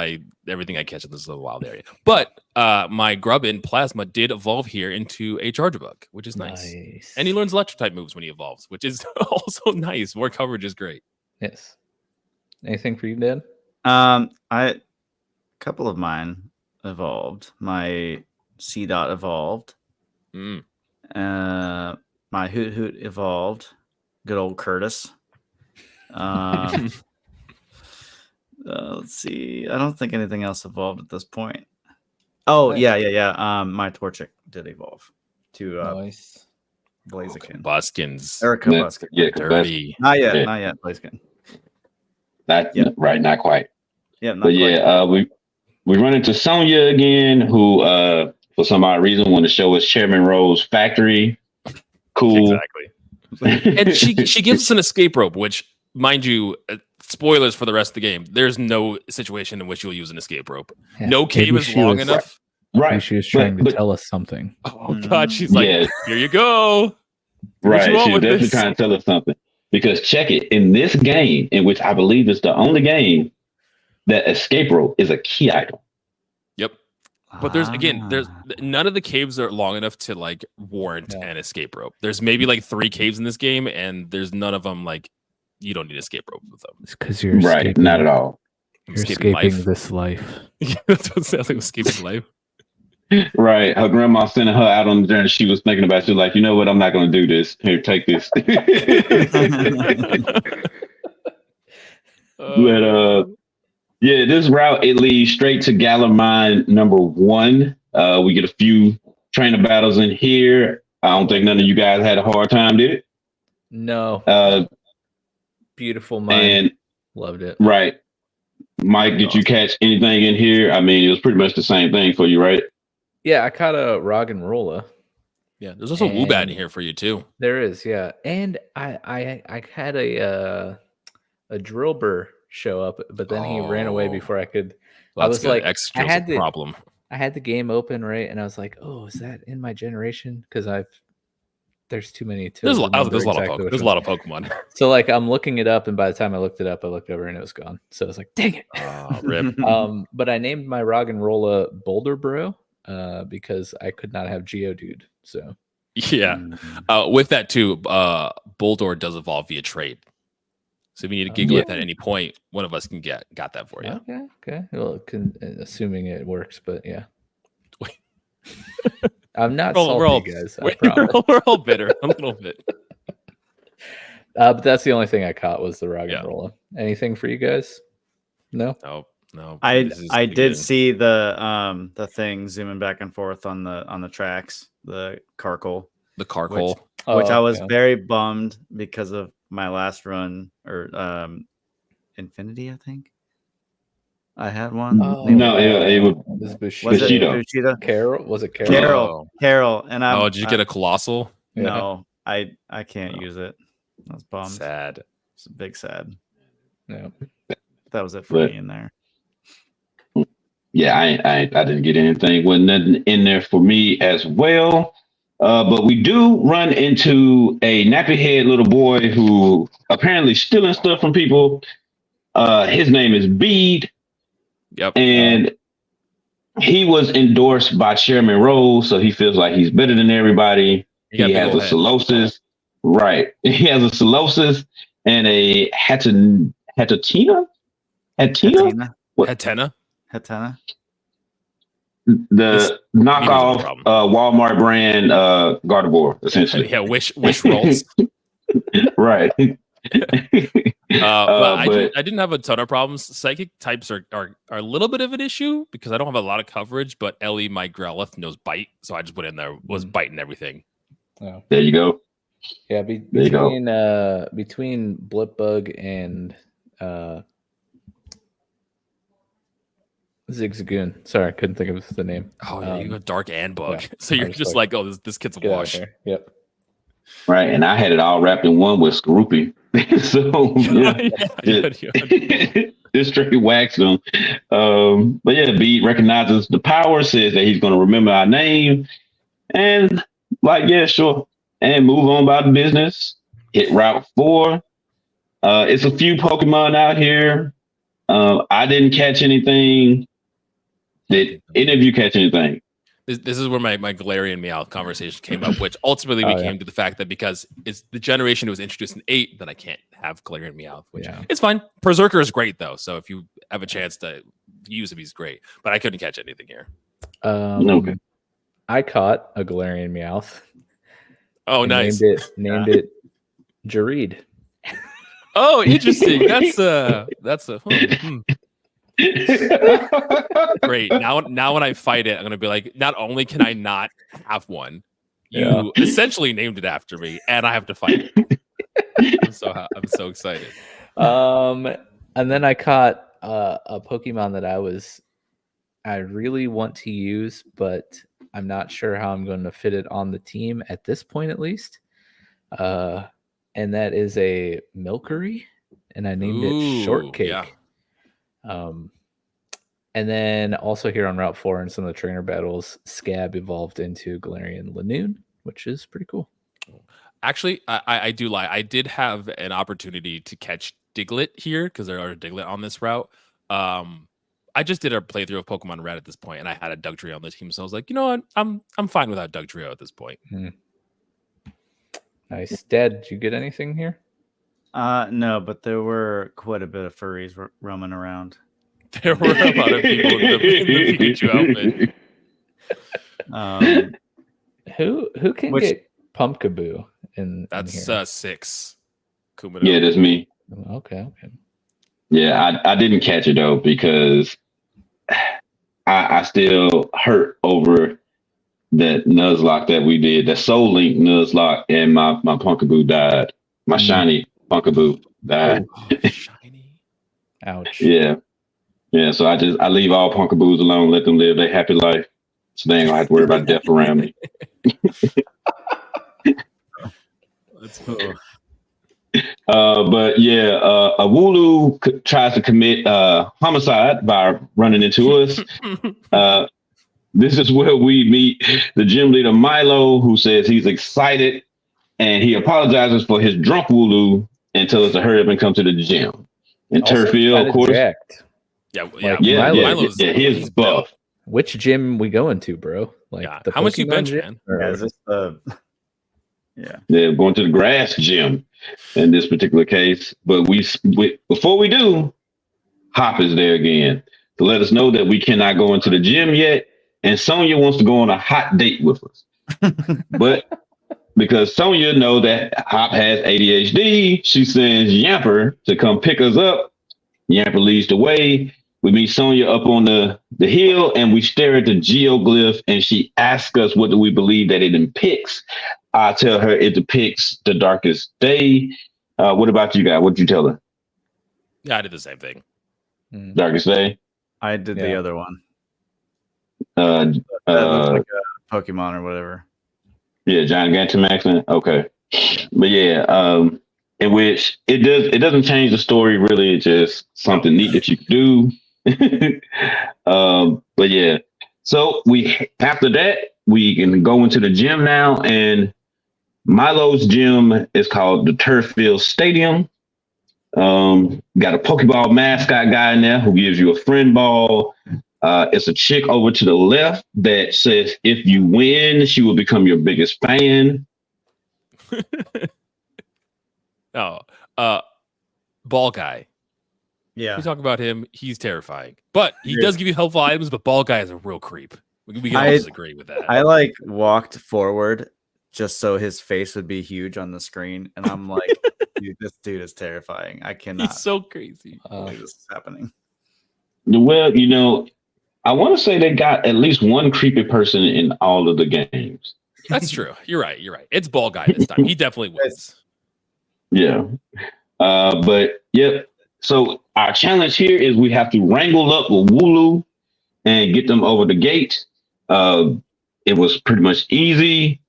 everything I catch in this little wild area. But my Grubbin Plasma did evolve here into a Charjabug, which is nice. And he learns electric type moves when he evolves, which is also nice. More coverage is great. Yes. Anything for you, Dad? A couple of mine evolved. My C-Dot evolved. My Hoot Hoot evolved. Good old Curtis. Let's see. I don't think anything else evolved at this point. Oh, yeah. My Torchic did evolve to Nice. Blaziken. Buskins. Erica Buskin. Yeah, Derby. Not yet, Blaziken. Right, not quite. Yeah, not but quite. Yeah, we run into Sonya again, who for some odd reason want to show us Chairman Rose factory. Cool. Exactly. And she gives us an escape rope, which, mind you, spoilers for the rest of the game. There's no situation in which you'll use an escape rope. Yeah, no cave is long enough. Right. She was trying to tell us something. Oh God, she's like, here you go. Right. She was definitely trying to tell us something. Because check it, in this game, in which I believe is the only game that escape rope is a key item. Yep. But there's none of the caves are long enough to like warrant an escape rope. There's maybe like 3 caves in this game, and there's none of them like you don't need escape rope with them. It's because you're right, not at all. You're escaping this life. That's what it sounds like, escaping life. Right. Her grandma sending her out on the journey. She was thinking about, she was like, you know what? I'm not going to do this. Here, take this. But this route, it leads straight to Galar Mine number 1. We get a few trainer battles in here. I don't think none of you guys had a hard time, did it? No. Beautiful mine. And loved it. Right. Mike, did you catch anything in here? I mean, it was pretty much the same thing for you, right? Yeah, I caught a Roggenrola. Yeah, there's also Woobat in here for you too. There is, yeah. And I had a Drillbur show up, but then he ran away before I could. Well, I was like, I had the game open, right? And I was like, oh, is that in my generation? Because there's too many. There's a lot of Pokemon. So like I'm looking it up, and by the time I looked it up, I looked over and it was gone. So I was like, dang it. Rip. But I named my Roggenrola Boulder Bro. Because I could not have Geodude. So yeah, with that too, Boldor does evolve via trade. So if you need to Gigalith at any point, one of us can got that for you. Okay. Well, assuming it works, but yeah. I'm not We're all, salty, guys. I promise. we're all bitter a little bit. But that's the only thing I caught was the rock Yeah. and roller. Anything for you guys? No. No. I this is did beginning. see the thing zooming back and forth on the tracks, the Carkle, the Carkle. which I was yeah. very bummed because of my last run or Infinity, I think. I had one. No, it was Bushido. Bushido? Carol? Was it Carol? Carol. And did you get a Colossal? No, I can't use it. I was bummed. Sad. It's a big sad. Yeah. That was it for me in there. Yeah, I didn't get anything. Wasn't nothing in there for me as well. But we do run into a nappy head little boy who apparently stealing stuff from people. His name is Bede. Yep. And he was endorsed by Chairman Rose, so he feels like he's better than everybody. He has a Solosis. Right. He has a Solosis and a Hatena? Hatena? Hatena? The knockoff Walmart brand Gardevoir, essentially. Yeah, wish rolls. Right. But I didn't have a ton of problems. Psychic types are a little bit of an issue because I don't have a lot of coverage, but Ellie, my Growlithe, knows Bite, so I just put in there, was biting everything. Oh. There you go. Yeah, between Blipbug and Zigzagoon. Sorry, I couldn't think of the name. Oh yeah, you go Dark and Bug. Yeah, so you're just like, oh, this kid's a wash. Yep. Right, and I had it all wrapped in one with Skorupi. So just straight waxed them. But yeah, Bede recognizes the power, says that he's going to remember our name, and like, yeah, sure, and move on about the business. Hit Route 4. It's a few Pokemon out here. I didn't catch anything. Did any of you catch anything? This is where my Galarian Meowth conversation came up, which ultimately we came to the fact that because it's the generation that was introduced in 8, then I can't have Galarian Meowth, which it's fine. Berserker is great though, so if you have a chance to use him, he's great. But I couldn't catch anything here. Okay. I caught a Galarian Meowth. Oh, nice. Named it Jareed. Oh, interesting. That's great. Now when I fight it, I'm gonna be like, not only can I not have one, you essentially named it after me, and I have to fight it. I'm so excited. And then I caught a Pokemon that I really want to use, but I'm not sure how I'm going to fit it on the team at this point, at least. And that is a Milcery, and I named it Shortcake. Yeah. And then also here on Route 4 in some of the trainer battles, Scab evolved into Galarian Lanoon, which is pretty cool. Actually, I do lie. I did have an opportunity to catch Diglett here because there are a Diglett on this route. I just did a playthrough of Pokemon Red at this point, and I had a Dugtrio on the team, so I was like, you know what, I'm fine without Dugtrio at this point. Nice. Dad, did you get anything here? No, but there were quite a bit of furries roaming around. There were a lot of people in the Pikachu outfit. Who can get Pumpkaboo in That's here? 6. Kumino. Yeah, that's me. Okay. Yeah, I didn't catch it though because I still hurt over that Nuzlocke that we did, that Soul Link Nuzlocke, and my Pumpkaboo died. My shiny Pumpkaboo died. Oh, shiny. Ouch. Yeah. So I leave all Punkaboos alone, let them live their happy life. So they ain't gonna have to worry about death around me. That's cool. But yeah, a Wooloo tries to commit homicide by running into us. This is where we meet the gym leader Milo, who says he's excited and he apologizes for his drunk Wooloo and tells us to hurry up and come to the gym. And Turffield, of course. Jacked. Milo's he's buff. Which gym we going to, bro? Like how much you bench, man? Is this the They're going to the grass gym in this particular case. But we before we do, Hop is there again to let us know that we cannot go into the gym yet and Sonia wants to go on a hot date with us. But because Sonia know that Hop has ADHD, she sends Yamper to come pick us up. Yamper leads the way. We meet Sonia up on the hill, and we stare at the geoglyph, and she asks us what do we believe that it depicts. I tell her it depicts the darkest day. What about you guys? What did you tell her? Yeah, I did the same thing. Darkest day? I did the other one. That looks like a Pokemon or whatever. Yeah, Giant Gigantamax. Okay. But yeah, in which it doesn't change the story really. It's just something neat that you can do. But yeah, so after that we can go into the gym now, and Milo's gym is called the Turffield Stadium. Got a Pokeball mascot guy in there who gives you a friend ball. It's a chick over to the left that says if you win, she will become your biggest fan. Ball guy. Yeah. We talk about him. He's terrifying, but he does give you helpful items. But Ball guy is a real creep. We can all disagree with that. I like walked forward just so his face would be huge on the screen, and I'm like, dude, this dude is terrifying. I cannot. He's so crazy. Believe this is happening. Well, you know, I want to say they got at least one creepy person in all of the games. That's true. You're right. It's Ball guy this time. He definitely wins. Yeah. But yep. So our challenge here is we have to wrangle up with Wooloo and get them over the gate. It was pretty much easy.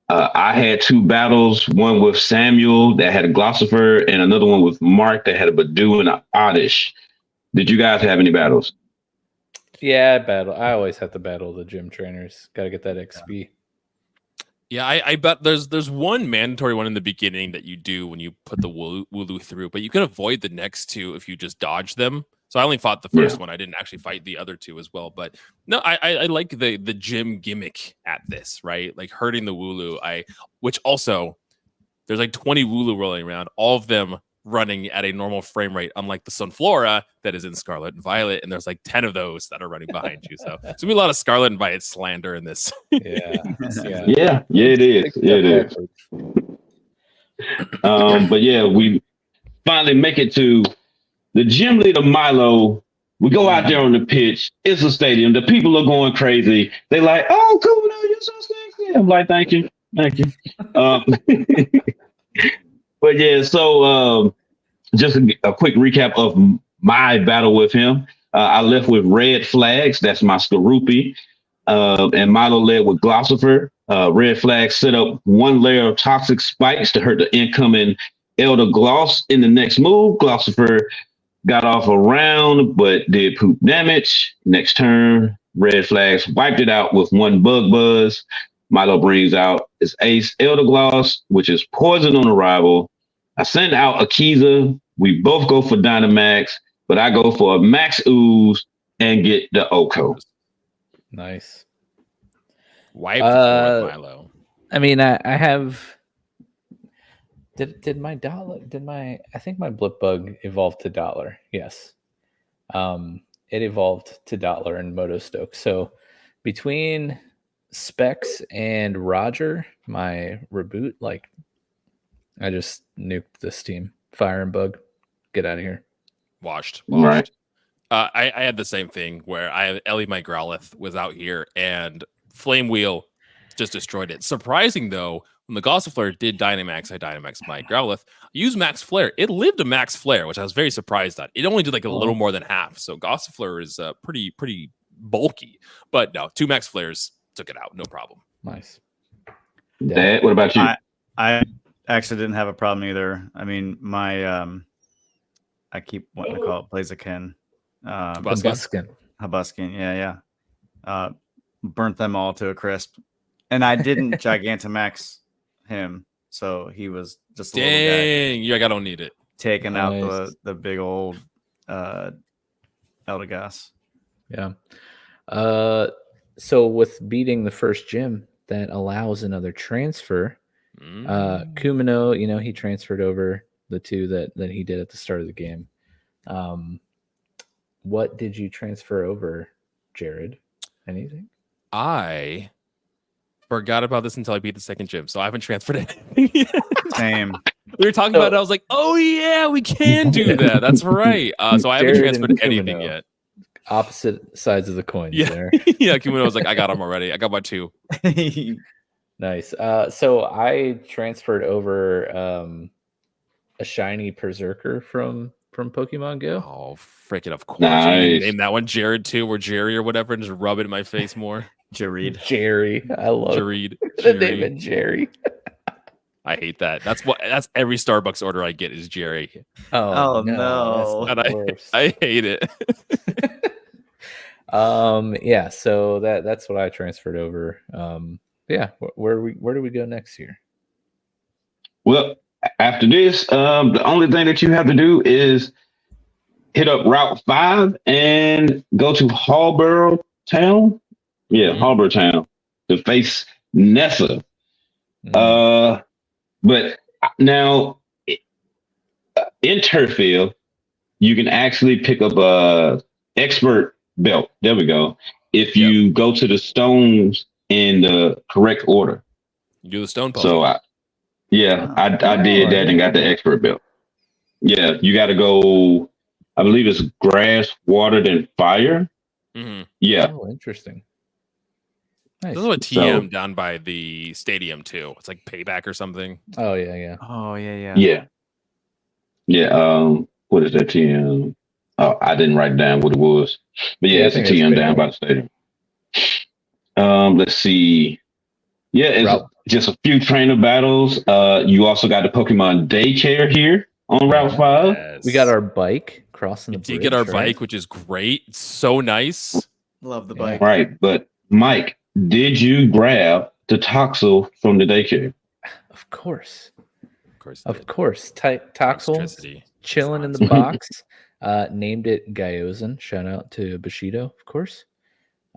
I had 2 battles, one with Samuel that had a Glossifer and another one with Mark that had a Badoo and an Oddish. Did you guys have any battles? Yeah, I always have to battle the gym trainers. Got to get that XP. Yeah, I bet there's one mandatory one in the beginning that you do when you put the Wooloo through, but you can avoid the next 2 if you just dodge them. So I only fought the first one. I didn't actually fight the other 2 as well. But no, I like the gym gimmick at this, right? Like hurting the Wooloo. Which also there's like 20 Wooloo rolling around, all of them running at a normal frame rate, unlike the Sunflora that is in Scarlet and Violet, and there's like 10 of those that are running behind you. So there's gonna be a lot of Scarlet and Violet slander in this. Yeah, it is. It is. But yeah, we finally make it to the gym leader, Milo. We go out there on the pitch. It's a stadium. The people are going crazy. They like, oh, cool, no, you're so sexy. I'm like, thank you. But yeah, so just a quick recap of my battle with him. I left with red flags. That's my Skorupi. And Milo led with Glossifer. Red flags set up 1 layer of toxic spikes to hurt the incoming Elder Gloss. In the next move, Glossifer got off a round, but did poop damage. Next turn, red flags wiped it out with 1 bug buzz. Milo brings out his ace Elder Gloss, which is poison on arrival. I send out Akiza. We both go for Dynamax, but I go for a Max Ooze and get the Oko. Nice. Wipe the floor with Milo. I mean, I have. Did my dollar? I think my Blip Bug evolved to Dollar. Yes. It evolved to Dollar and Moto Stoke. So between Specs and Roger, my reboot, like I just nuked this team. Fire and Bug, get out of here. Washed. Right. I had the same thing where Ellie my Growlithe was out here and Flame Wheel just destroyed it. Surprising though, when the Gossifleur did Dynamax, I Dynamaxed my Growlithe. Use Max Flare. It lived a Max Flare, which I was very surprised at. It only did like a little more than half. So Gossifleur is pretty bulky. But no, 2 Max Flares took it out, no problem. Nice. Dad, what about you? I actually didn't have a problem either. I mean, my I keep wanting to call it Blaziken. Hubuskin. Yeah. Burnt them all to a crisp. And I didn't Gigantamax him, so he was just a little guy. Dang, I don't need it. Taking out the big old Eldegoss. Yeah. So with beating the first gym, that allows another transfer. Kumino, he transferred over the 2 that he did at the start of the game. What did you transfer over, Jared? Anything? I forgot about this until I beat the second gym, so I haven't transferred anything yet. Same. We were talking about it. I was like, "Oh yeah, we can do that. That's right." So I haven't Jared and transferred anything Kumino. yet. Opposite sides of the coins Yeah, there. yeah. Kumino was like, "I got them already. I got my 2." Nice. So I transferred over a shiny Berserker from Pokemon Go. Oh, freaking of course! Nice. You can name that one Jared too, or Jerry or whatever, and just rub it in my face more. Jareed. Jerry. I love Jareed. the name of Jerry. I hate that. That's every Starbucks order I get is Jerry. Oh, no. no. That's And the worst. I hate it. Yeah, so that's what I transferred over. Yeah, where do we go next year? Well, after this, the only thing that you have to do is hit up Route 5 and go to Hulbury Town. Yeah, Hulbury Town to face Nessa. But now in Turffield, you can actually pick up a expert belt. There we go. If you go to the stones in the correct order. You do the stone puzzle. So I did that and got the expert belt. Yeah, you got to go. I believe it's grass, water, then fire. Yeah. Oh, interesting. Nice. There's a TM down by the stadium too. It's like Payback or something. Oh yeah. Oh yeah. Yeah. What is that TM? Oh, I didn't write down what it was. But yeah, it's a TM down by the stadium. Let's see. Yeah, it's just a few trainer battles. You also got the Pokemon daycare here on Route 5. Yes. We got our bike crossing the bridge. We did get our bike, which is great. It's so nice. Love the bike. Right, but Mike, did you grab the Toxel from the daycare? Of course. Of course. Toxel chilling in the box. Named it Gyozin. Shout out to Bushido, of course.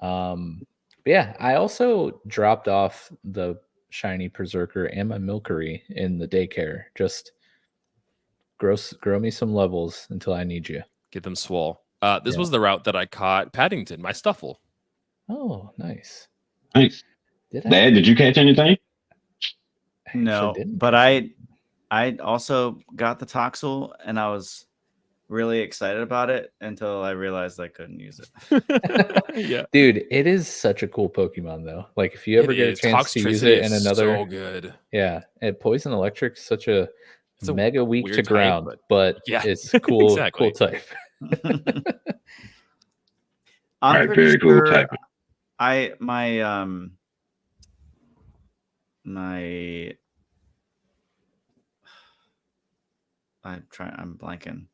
But yeah, I also dropped off the shiny Berserker and my Milcery in the daycare. Just grow me some levels until I need you. Get them swole. This was the route that I caught Paddington, my Stuffle. Oh, nice. Nice. Dad, did you catch anything? No, but I also got the Toxel and I was really excited about it until I realized I couldn't use it. Yeah, dude, it is such a cool Pokemon though. Like if you ever get a chance to use it in another, so good. Yeah, and Poison Electric is such a mega weak to type, ground, but it's cool, cool type. I'm pretty very sure cool type. I'm blanking.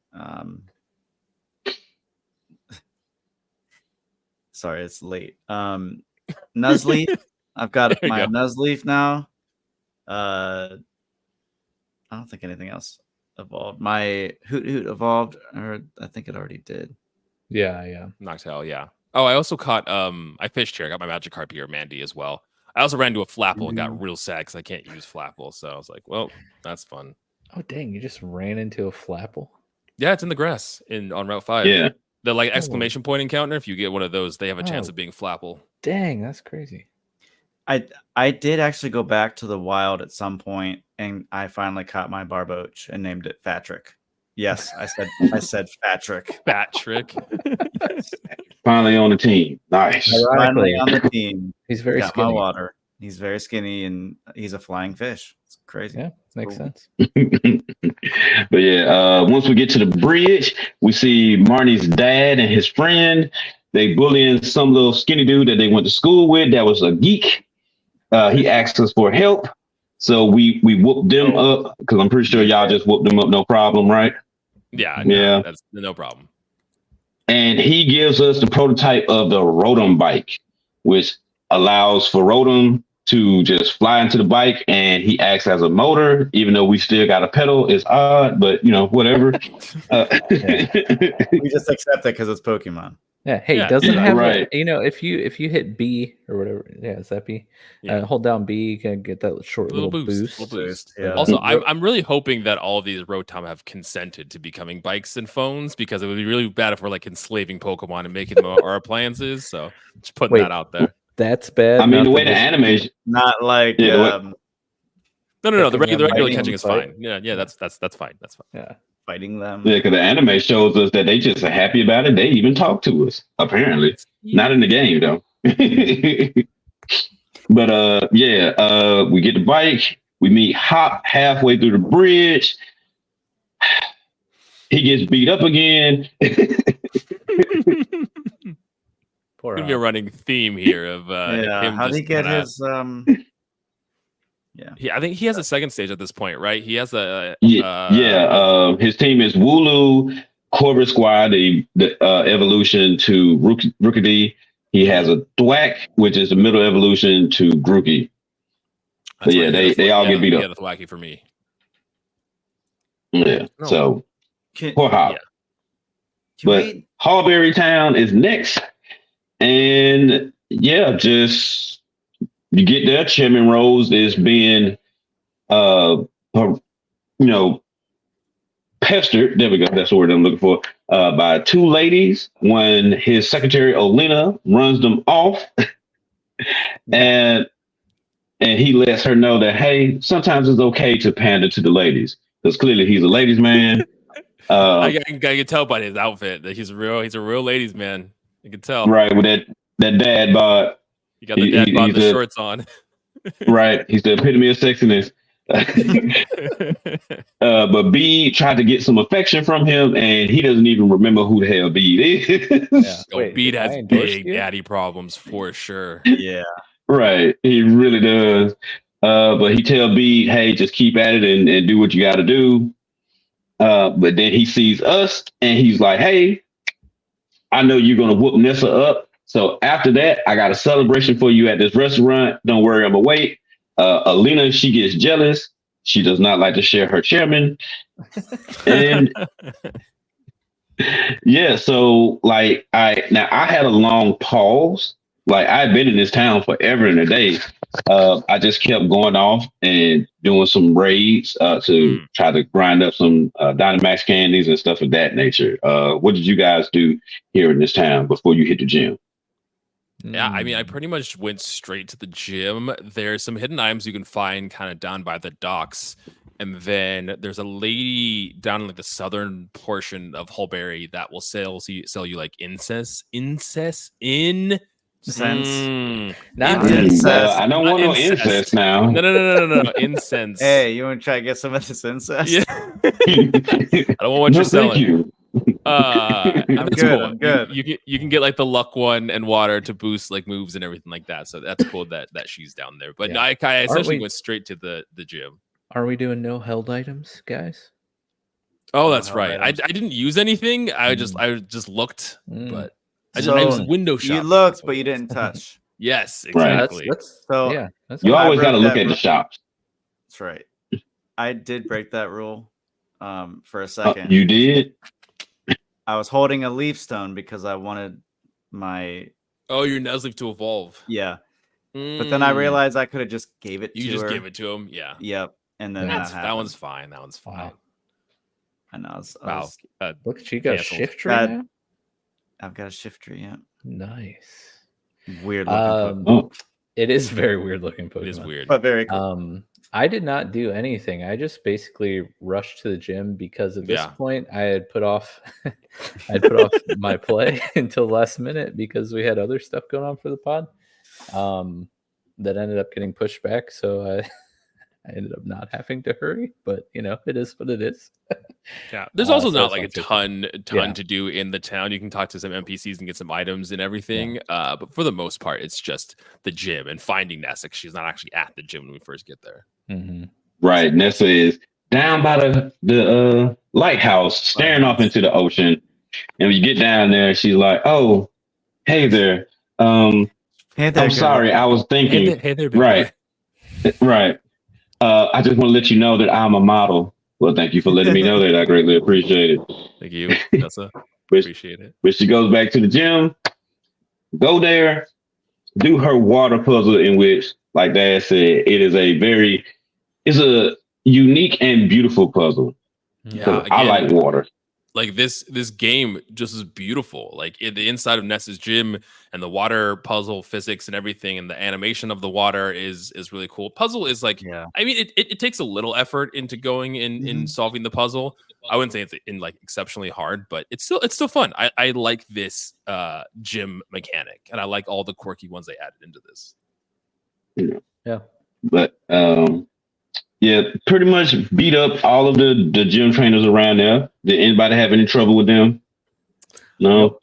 Sorry, it's late. Nuzleaf. I've got my Nuzleaf now. I don't think anything else evolved. My Hoot evolved, or I think it already did. Yeah. Noctowl, yeah. Oh, I also caught I fished here. I got my Magikarp here, Mandy as well. I also ran into a Flapple and got real sad because I can't use Flapple. So I was like, well, that's fun. Oh dang, you just ran into a Flapple? Yeah, it's in the grass on Route 5. Yeah. The like exclamation point encounter, if you get one of those, they have a chance of being Flapple. Dang, that's crazy. I did actually go back to the wild at some point, and I finally caught my Barboach and named it Fatrick. Yes, I said Fatrick. Fatrick. Yes. Finally on the team. Nice. Finally on the team. He's very got skinny. my water. He's very skinny, and he's a flying fish. It's crazy. Yeah, makes sense. But yeah, once we get to the bridge, we see Marnie's dad and his friend. They bullying some little skinny dude that they went to school with that was a geek. He asked us for help. So we whooped them up because I'm pretty sure y'all just whooped them up no problem, right? Yeah. That's no problem. And he gives us the prototype of the Rotom bike, which allows for Rotom to just fly into the bike, and he acts as a motor, even though we still got a pedal. It's odd, but whatever. We just accept it because it's Pokemon. Yeah. Hey, doesn't have if you hit B or whatever. Yeah, is that B? Yeah. Hold down B, you can get that short little boost. Yeah. Also, I'm really hoping that all of these Rotom have consented to becoming bikes and phones, because it would be really bad if we're like enslaving Pokemon and making them our appliances. So just putting that out there. That's bad. I mean, the not way the this- animation, Not like Yeah, No. The regular fighting catching is fight. fine. Yeah. That's fine. That's fine. Yeah. fighting them. yeah, because the anime shows us that they just are happy about it. They even talk to us. Apparently, not in the game though. But we get the bike. We meet Hop halfway through the bridge. He gets beat up again. Poor Gonna be a Hop. running theme here of him. How did he just get kinda- his I think he has a second stage at this point, right? He has a His team is Wooloo, Corvus Squad, the evolution to Rookity. He has a Thwack, which is the middle evolution to Grookey. That's yeah, why they all get beat up. Yeah, that's wacky for me. Yeah, No. so Can, poor Hop. Yeah. can But we, Hulbury Town is next, and just you get there. Chairman Rose is being, pestered. There we go. That's the word I'm looking for. By two ladies when his secretary Olena runs them off, and he lets her know that hey, sometimes it's okay to pander to the ladies because clearly he's a ladies' man. I can tell by his outfit that he's a real ladies' man. You can tell. Right, with that dad bod. You got the dad bod and the shorts on. Right, he's the epitome of sexiness. But Bede tried to get some affection from him, and he doesn't even remember who the hell Bede is. Yeah. Wait, Bede did I has endorse big you? daddy problems for sure. yeah. Right, he really does. But he tell Bede, hey, just keep at it and do what you got to do. But then he sees us, and he's like, hey, I know you're gonna whoop Nessa up. So after that, I got a celebration for you at this restaurant. Don't worry, I'm gonna wait. Alina, she gets jealous. She does not like to share her chairman. And so like I had a long pause. Like I've been in this town forever and a day. I just kept going off and doing some raids to try to grind up some Dynamax candies and stuff of that nature. What did you guys do here in this town before you hit the gym? Yeah, I mean, I pretty much went straight to the gym. There's some hidden items you can find kind of down by the docks. And then there's a lady down in like the southern portion of Hulbury that will sell you like incense. Not Incest. I don't want no incest now. No. Incense. Hey, you want to try to get some of this incest? Yeah. I don't want what No, you're selling. thank you. I'm good. I'm good. You can get like the luck one and water to boost like moves and everything like that. So that's cool that she's down there. But Yeah. no, I essentially we- went straight to the gym. Are we doing no held items, guys? Oh, that's held right. I items. didn't use anything. I just looked, Mm. but I was window You shopping. looked, That's what but you it was. didn't touch. Yes, Right. exactly. That's So yeah. That's You I always got to broke look that at the rule. shops. That's right. I did break that rule for a second. You did? I was holding a leaf stone because I wanted my Oh, your Nuzleaf to evolve. But then I realized I could have just gave it you to just her. gave it to him. Yeah, Yep. And then that one's fine. That one's fine. Wow. I know. Wow. Look, she got a Canceled. shift tree That- now. I've got a shifter. Yeah. Nice. Weird looking, Pokemon, Oh, It is very weird looking Pokemon. It is weird. but very cool. I did not do anything. I just basically rushed to the gym because at this Yeah. point I had put off my play until last minute because we had other stuff going on for the pod. That ended up getting pushed back. So I ended up not having to hurry, but it is what it is. Yeah, there's also so not it's like a not too ton Yeah. to do in the town. You can talk to some NPCs and get some items and everything. But for the most part, it's just the gym and finding Nessa. She's not actually at the gym when we first get there. Mm-hmm. right. Nessa is down by the lighthouse, staring off into the ocean. And when you get down there, she's like, "Oh, hey there. Hey there, I'm girl. sorry. I was thinking. Hey there, big Right. boy. Right. I just want to let you know that I'm a model. Well, thank you for letting me know that. I greatly appreciate it." Thank you, Nessa. Which- Appreciate it. But she goes back to the gym, go there, do her water puzzle, in which, like Dad said, it's a unique and beautiful puzzle. Yeah, I again, like water. like this game just is beautiful. Like the inside of Ness's gym and the water puzzle physics and everything, and the animation of the water is really cool. Puzzle is like, Yeah. I mean, it takes a little effort into going in solving the puzzle. I wouldn't say it's in like exceptionally hard, but it's still fun. I like this gym mechanic, and I like all the quirky ones they added into this. Yeah. But yeah, pretty much beat up all of the gym trainers around there. Did anybody have any trouble with them? No. Nope.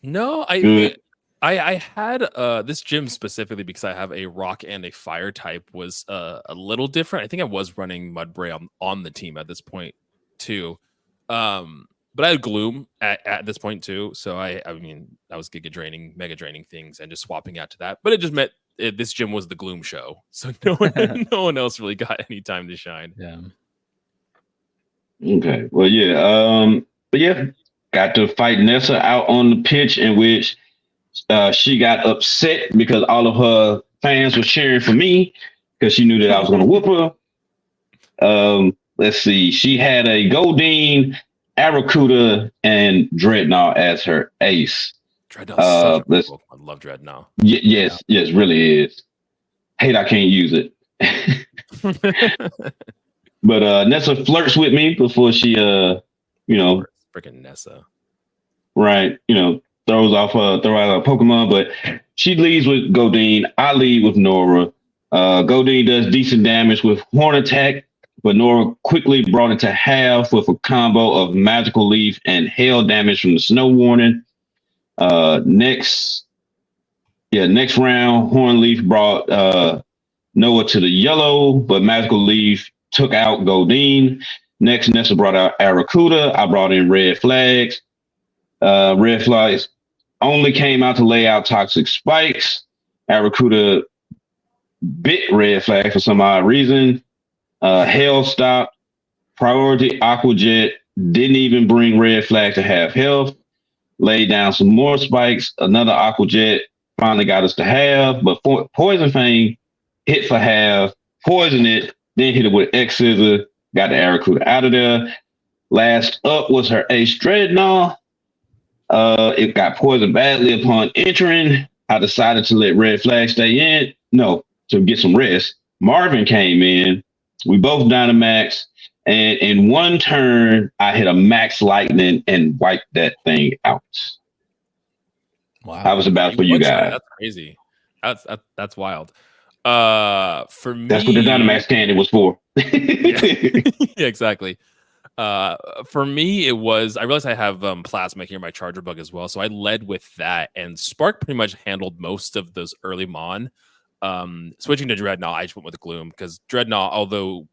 No, Good. I had this gym specifically because I have a rock and a fire type was a little different. I think I was running Mudbray on the team at this point too. But I had Gloom at this point too. So I mean I was Giga draining, mega draining things and just swapping out to that. But it just meant this gym was the Gloom show. So no one else really got any time to shine. Yeah. Okay. Well, yeah. But yeah, got to fight Nessa out on the pitch, in which she got upset because all of her fans were cheering for me because she knew that I was going to whoop her. Let's see. She had a Goldeen, Aracuda, and Dreadnought as her ace. Dreadnought's such a cool Pokemon. I love Dreadnought. Yes, really is. Hate I can't use it. But Nessa flirts with me before she, freaking Nessa. Right, throw out a Pokemon, but she leads with Goldeen. I lead with Nora. Goldeen does decent damage with Horn Attack, but Nora quickly brought it to half with a combo of Magical Leaf and Hail damage from the Snow Warning. Next round, Horn Leaf brought Noah to the yellow, but Magical Leaf took out Goldeen. Next, Nessa brought out Aracuda. I brought in Red Flags. Red Flags only came out to lay out Toxic Spikes. Aracuda bit Red Flag for some odd reason. Hail stopped. Priority Aqua Jet didn't even bring Red Flag to half health. Laid down some more spikes. Another Aqua Jet finally got us to half, but Poison Fang hit for half, poisoned it, then hit it with X Scissor, got the Aracuda out of there. Last up was her Ace Dreadnought. It got poisoned badly upon entering. I decided to let Red Flag stay in. No, to get some rest. Marvin came in. We both Dynamax. And in one turn, I hit a Max Lightning and wiped that thing out. Wow. That was about for you guys. That's crazy. That's wild. For me, that's what the Dynamax candy was for. Yeah, exactly. For me, it was, I realized I have Plasma here, my Charger Bug as well. So I led with that, and Spark pretty much handled most of those early Mon. Switching to Dreadnought, I just went with Gloom because Dreadnought, although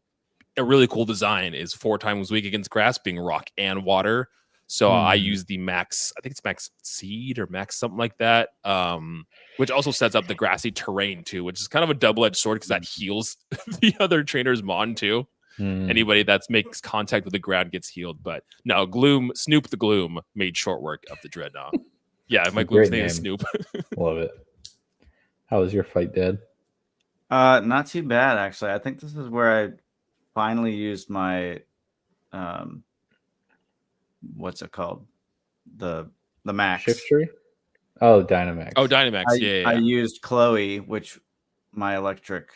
a really cool design, is 4 times weak against grass, being rock and water. So I use the max, I think it's max seed or max something like that, which also sets up the grassy terrain too, which is kind of a double-edged sword because that heals the other trainer's Mon too. Anybody that makes contact with the ground gets healed. But no, Snoop the Gloom made short work of the Dreadnought. Yeah, my Gloom's name is Snoop. Love it. How was your fight, Dad? Not too bad, actually. I think this is where I finally used my what's it called? The max. Shift tree? Oh, Dynamax. Oh, Dynamax. Yeah. I used Chloe, which my electric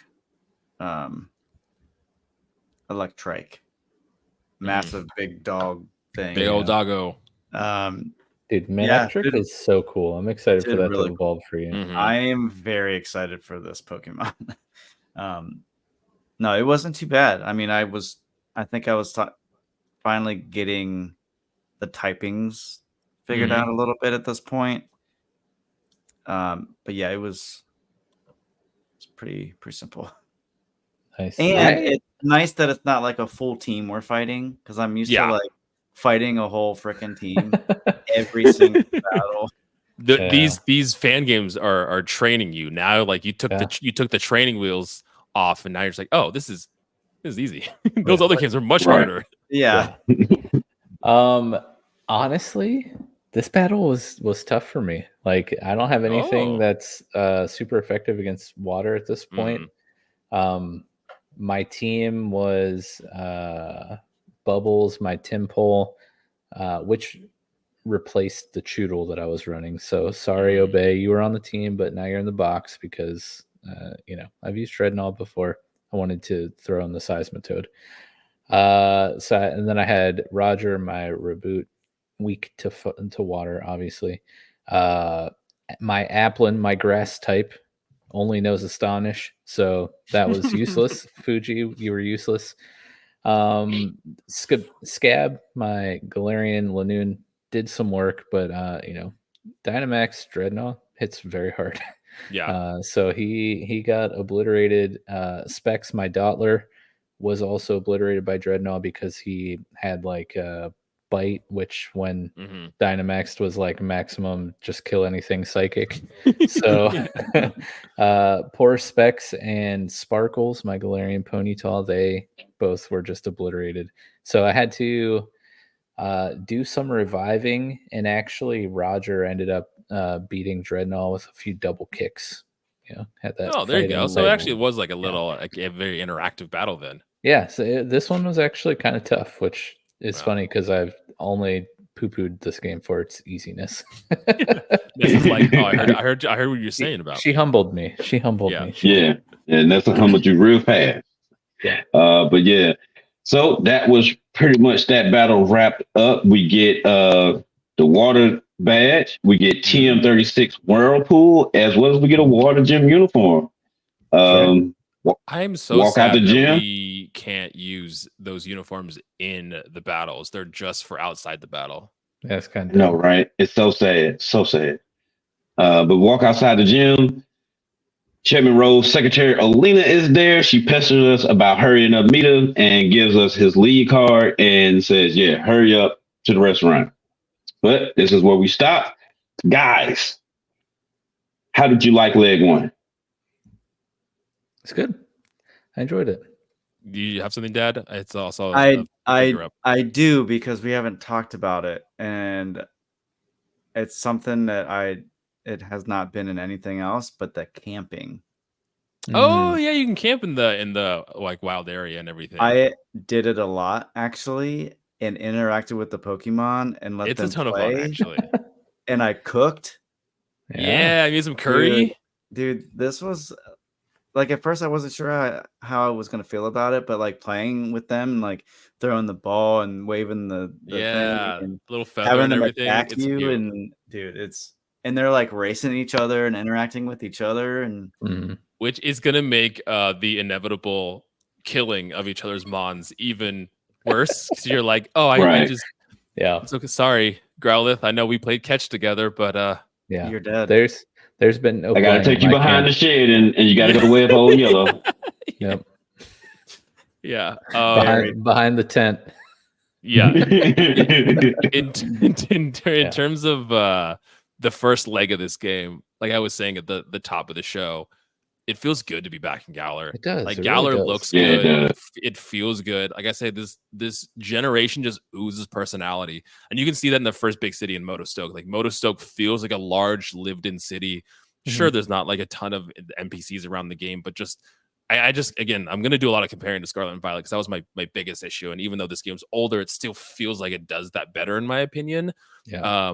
massive big dog thing. Big old doggo. Dude, Manectric is so cool. I'm excited for that really to evolve for you. I am very excited for this Pokemon. No, it wasn't too bad. I mean, I think I was finally getting the typings figured out a little bit at this point. But yeah, it was pretty simple. Nice. And it's nice that it's not like a full team we're fighting, because I'm used to like fighting a whole freaking team every single battle. These fan games are training you now. Like you took the training wheels off, and now you're just like, oh, this is easy. Those other games are much harder. Yeah. Honestly, this battle was tough for me. Like, I don't have anything that's super effective against water at this point. My team was Bubbles, my Timpole, which replaced the Choodle that I was running. So sorry, Obey, you were on the team, but now you're in the box because I've used Dreadnought before. I wanted to throw in the Seismitoad. And then I had Roger, my reboot, weak to water, obviously. My Applin, my grass type, only knows Astonish, so that was useless. Fuji, you were useless. Scab, my Galarian Lanoon, did some work, but Dynamax Dreadnought hits very hard. Yeah. So he got obliterated. Specs, my Dottler, was also obliterated by Dreadnought because he had like a bite, which when Dynamaxed was like maximum just kill anything psychic. So poor Specs and Sparkles, my Galarian Ponyta, they both were just obliterated. So I had to do some reviving, and actually Roger ended up beating Dreadnought with a few double kicks. Had that. Oh, there you go. So actually, it was like a little, like a very interactive battle then. Yeah, so this one was actually kind of tough, which is funny because I've only poo-pooed this game for its easiness. This is like, I heard what you're saying about. She humbled me. She humbled me. And that's what humbled you real fast. Yeah. But yeah, so that was pretty much that battle wrapped up. We get the water badge. We get TM36 Whirlpool, as well as we get a water gym uniform. I'm so sad that we can't use those uniforms in the battles. They're just for outside the battle. That's kind of no, right? It's so sad, so sad. But walk outside the gym. Chairman Rose Secretary Alina is there. She pesters us about hurrying up meter and gives us his lead card and says, "Yeah, hurry up to the restaurant." But this is where we stop, guys. How did you like leg one? It's good. I enjoyed it. Do you have something, Dad? It's also I do, because we haven't talked about it, and it's something that it has not been in anything else, but the camping. Oh yeah, you can camp in the like wild area and everything. I did it a lot actually, and interacted with the Pokemon and let them a ton play. of fun actually. And I cooked. Yeah, I made some curry. Dude, this was like, at first I wasn't sure how I was gonna feel about it, but like playing with them and like throwing the ball and waving the thing and little feather having and them everything. attack It's you, cute. and dude, and they're like racing each other and interacting with each other, and which is gonna make the inevitable killing of each other's mons even worse. Because you're like, oh, I just it's okay. Sorry, Growlithe. I know we played catch together, but you're dead. There's been no. I gotta take you behind the shed, and you gotta go to Web Hole Yellow. Yep. Yeah. Behind the tent. Yeah. in terms of the first leg of this game, like I was saying at the top of the show, it feels good to be back in Galar. It does. Like it Galar really looks good. good. It feels good. Like I say, this generation just oozes personality, and you can see that in the first big city in Motostoke. Like Motostoke feels like a large, lived-in city. Sure, there's not like a ton of NPCs around the game, but just I just, again, I'm gonna do a lot of comparing to Scarlet and Violet because that was my biggest issue. And even though this game's older, it still feels like it does that better in my opinion. Yeah.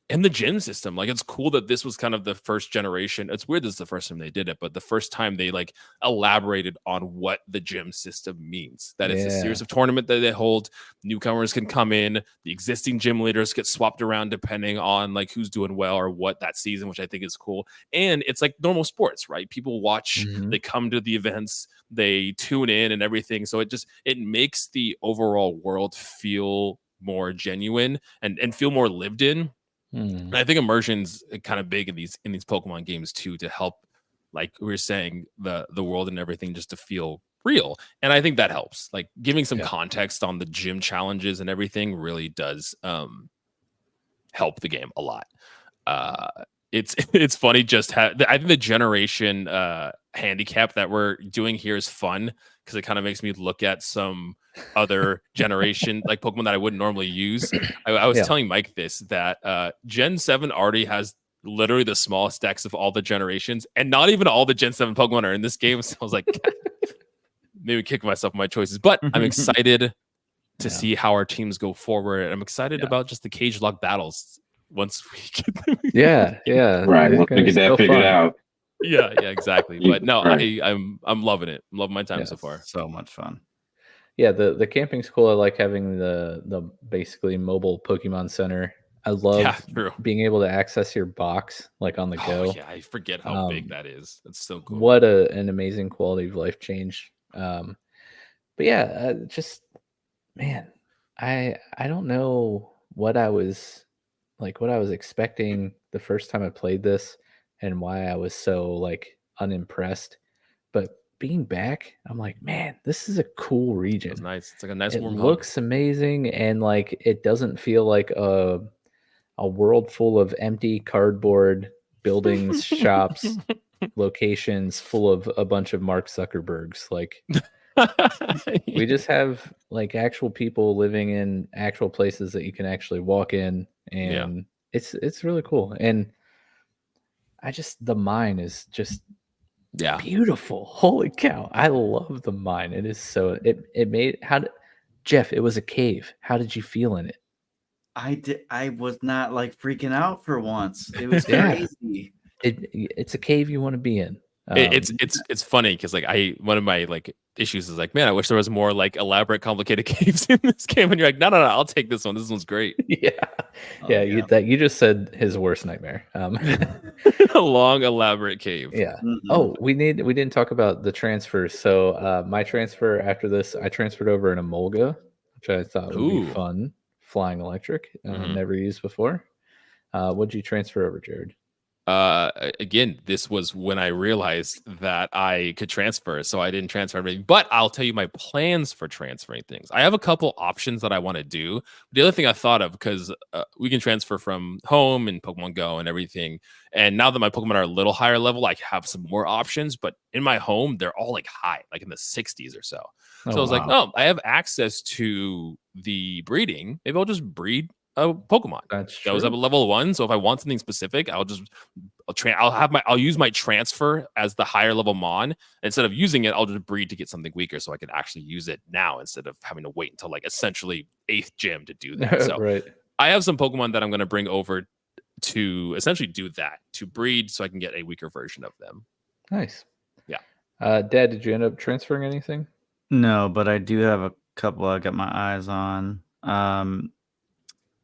And the gym system, like it's cool that this was kind of the first generation. It's weird this is the first time they did it, but the first time they like elaborated on what the gym system means. That it's a series of tournament that they hold. Newcomers can come in. The existing gym leaders get swapped around depending on like who's doing well or what that season, which I think is cool. And it's like normal sports, right? People watch, they come to the events, they tune in and everything. So it makes the overall world feel more genuine and feel more lived in. And I think immersion's kind of big in these Pokemon games too, to help, like we were saying, the world and everything just to feel real. And I think that helps. Like giving some context on the gym challenges and everything really does help the game a lot. It's funny I think the generation handicap that we're doing here is fun because it kind of makes me look at some other generation like Pokemon that I wouldn't normally use. I was telling Mike this, that Gen 7 already has literally the smallest decks of all the generations, and not even all the Gen 7 Pokemon are in this game. So I was like, maybe kick myself in my choices, but I'm excited to see how our teams go forward. I'm excited about just the cage lock battles once we get them. Yeah. Right. They're Once we gonna be get that so figured fun. out. Yeah, exactly. But no, Right. I'm loving it. I'm loving my time so far. So much fun. Yeah, the camping's cool. I like having the basically mobile Pokemon Center. I love True. being able to access your box like on the Oh go. yeah, I forget how big that is. That's so cool. What an amazing quality of life change. But yeah, just man, I don't know what I was expecting the first time I played this and why I was so like unimpressed. But being back, I'm like, man, this is a cool It was region. nice. It's like a nice It warm hug. looks amazing, and like it doesn't feel like a world full of empty cardboard buildings, shops, locations full of a bunch of Mark Zuckerbergs. Like we just have like actual people living in actual places that you can actually walk in, and it's really cool. And the mine is just beautiful. Holy cow. I love the mine. It is so it made Jeff, it was a cave. How did you feel in it? I was not like freaking out for once. It was Yeah. crazy. It's a cave you want to be in. It's funny because like one of my like issues is like, man, I wish there was more like elaborate, complicated caves in this game. And you're like, no, I'll take this one. This one's great. Yeah. You just said his worst nightmare. A long, elaborate cave. Yeah. Mm-hmm. Oh, we didn't talk about the transfers. So my transfer after this, I transferred over in a Mulga, which I thought would be fun. Flying electric, never used before. What'd you transfer over, Jared? Again, this was when I realized that I could transfer, so I didn't transfer everything. But I'll tell you my plans for transferring things. I have a couple options that I want to do. The other thing I thought of, because we can transfer from home and Pokemon Go and everything. And now that my Pokemon are a little higher level, I have some more options. But in my home, they're all like high, like in the 60s or so. So I was like, oh, I have access to the breeding. Maybe I'll just breed a Pokemon that was up at level 1. So if I want something specific, I'll use my transfer as the higher level Mon. Instead of using it, I'll just breed to get something weaker so I can actually use it now instead of having to wait until like essentially 8th gym to do that. So right. I have some Pokemon that I'm going to bring over to essentially do that, to breed so I can get a weaker version of them. Nice. Yeah. Dad, did you end up transferring anything? No, but I do have a couple I got my eyes on.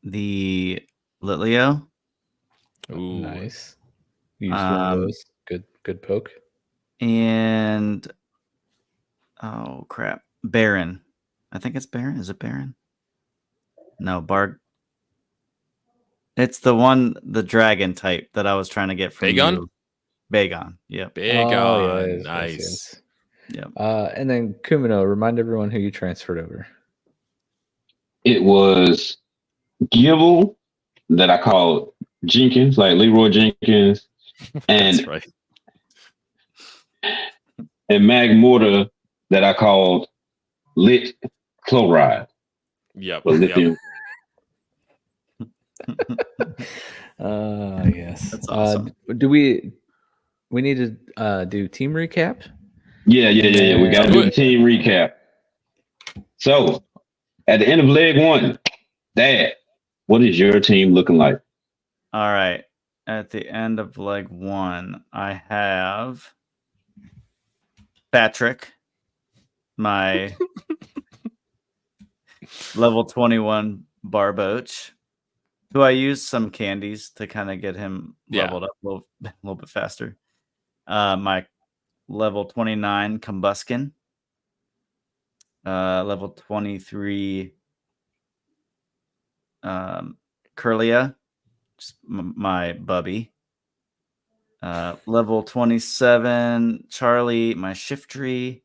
The Litleo. Ooh. Nice. Used one of those. Good poke. And oh crap, Baron. I think it's Baron. Is it Baron? No, Bard. It's the dragon type that I was trying to get from Bagon? you. Bagon. Yep. Bagon. Oh, yes, Nice. Yep. And then Kumino, remind everyone who you transferred over. It was Gibble that I called Jenkins, like Leroy Jenkins, and That's right. and Magmortar that I called Lit Chloride. Yep. For lithium. Yes. That's awesome. Do we need to do team recap? Yeah. We got to do the team recap. So, at the end of leg 1, Dad, what is your team looking like? All right. At the end of leg 1, I have Patrick, my level 21 Barboach, who I used some candies to kind of get him leveled up a little bit faster. My level 29 Combuskin, level 23 Curlia, just my Bubby. Level 27 Charlie, my Shiftry.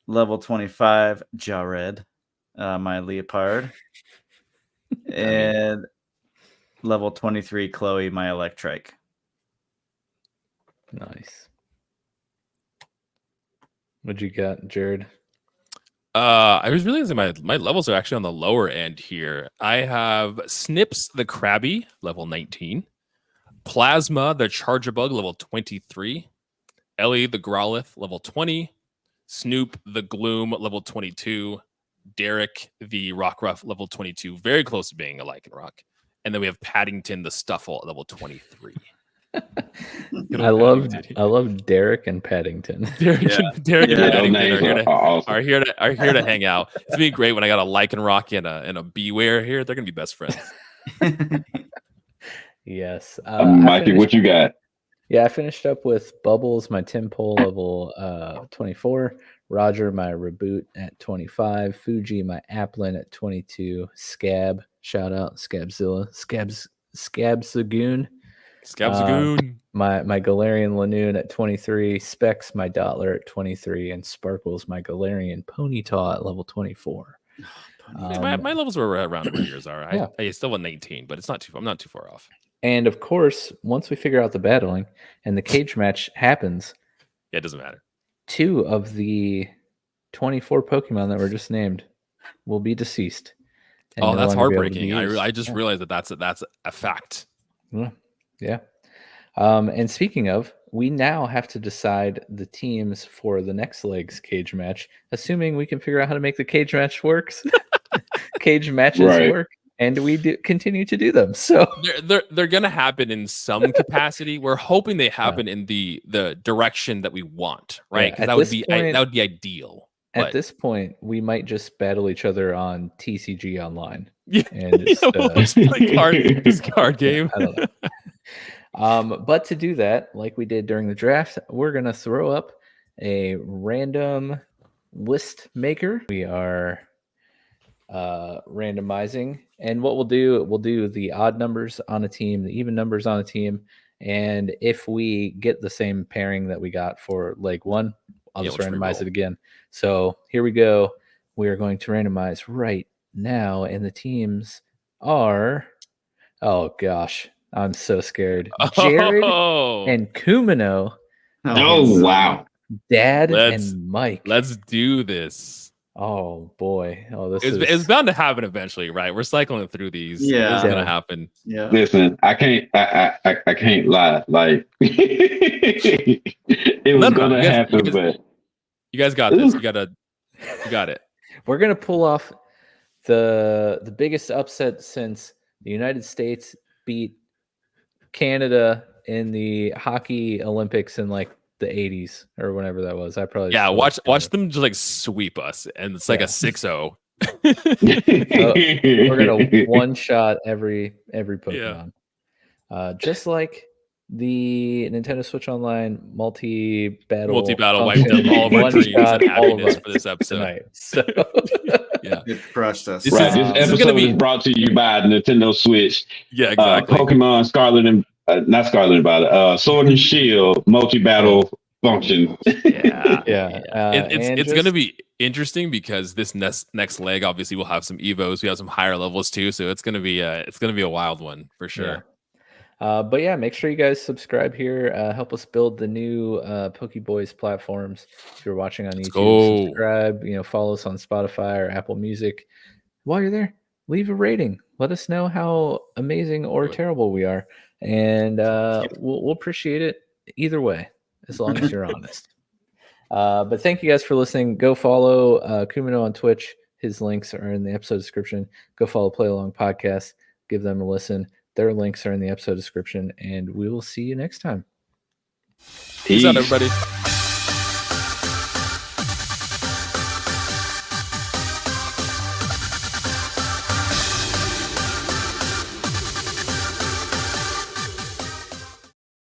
Level 25 Jared, my Leopard. And level 23 Chloe, my Electrike. Nice. What'd you got, Jared? I was realizing my levels are actually on the lower end here. I have Snips the Krabby, level 19. Plasma the Chargerbug, level 23. Ellie the Growlithe, level 20. Snoop the Gloom, level 22. Derek, the Rock Ruff, level 22, very close to being a Lycanroc. And then we have Paddington, the Stuffle, at level 23. I love Derek and Paddington. Derek Yeah. and Paddington awesome. are here to hang out. It's gonna be great when I got a Lycanroc and a Beware here. They're gonna be best friends. Yes. Mikey, what you got? Yeah, I finished up with Bubbles, my Timpole, level 24. Roger, my Reboot at 25. Fuji, my Applin at 22. Scab, shout out Scabzilla. Scabzagoon. My Galarian Lanoon at 23. Specs, my Dottler at 23. And Sparkles, my Galarian Ponyta at level 24. My levels were around where yours are. Yeah. I still won 18, but I'm not too far off. And of course, once we figure out the battling and the cage match happens, yeah, it doesn't matter. 2 of the 24 Pokemon that were just named will be deceased. Oh, that's heartbreaking. I just realized that that's a fact. Yeah. And speaking of, we now have to decide the teams for the next leg's cage match, assuming we can figure out how to make the cage match works. Cage matches work. And we continue to do them. So they're gonna happen in some capacity. We're hoping they happen in the direction that we want, right? Because that would be ideal. At this point, we might just battle each other on TCG online. Yeah, and just play card game. I don't know. But to do that, like we did during the draft, we're gonna throw up a random list maker. We are randomizing, and what we'll do the odd numbers on a team, the even numbers on a team, and if we get the same pairing that we got for leg 1, I'll just randomize it again. So here we go. We are going to randomize right now, and the teams are, oh gosh, I'm so scared. Jared and Kumino. Oh wow. Dad and Mike. Let's do this. Oh boy! Oh, it's bound to happen eventually, right? We're cycling through these. Yeah, it's gonna happen. Yeah. Listen, I can't lie. Like it was gonna happen, but you guys got this. You got it. We're gonna pull off the biggest upset since the United States beat Canada in the hockey Olympics in like the 80s or whenever that was. I probably watch them just like sweep us, and it's like a 6-0. We're gonna one shot every Pokemon. Just like the Nintendo Switch Online multi-battle wiped up all of our dreams and happiness for this episode tonight. So yeah, it crushed us. This episode is brought to you by Nintendo Switch. Yeah, exactly. Pokemon Scarlet and not Scarlet and Violet, Sword and Shield multi-battle function. It's going to be interesting because this next leg obviously will have some Evos. We have some higher levels too, so it's going to be a wild one for sure. But yeah, make sure you guys subscribe here. Help us build the new PokéBoys platforms. If you're watching on YouTube, subscribe. Follow us on Spotify or Apple Music. While you're there, leave a rating. Let us know how amazing or terrible we are, and we'll appreciate it either way, as long as you're honest. But thank you guys for listening. Go follow Kumino on Twitch. His links are in the episode description. Go follow Play Along Podcast. Give them a listen. Their links are in the episode description, and we will see you next time. Peace out, everybody.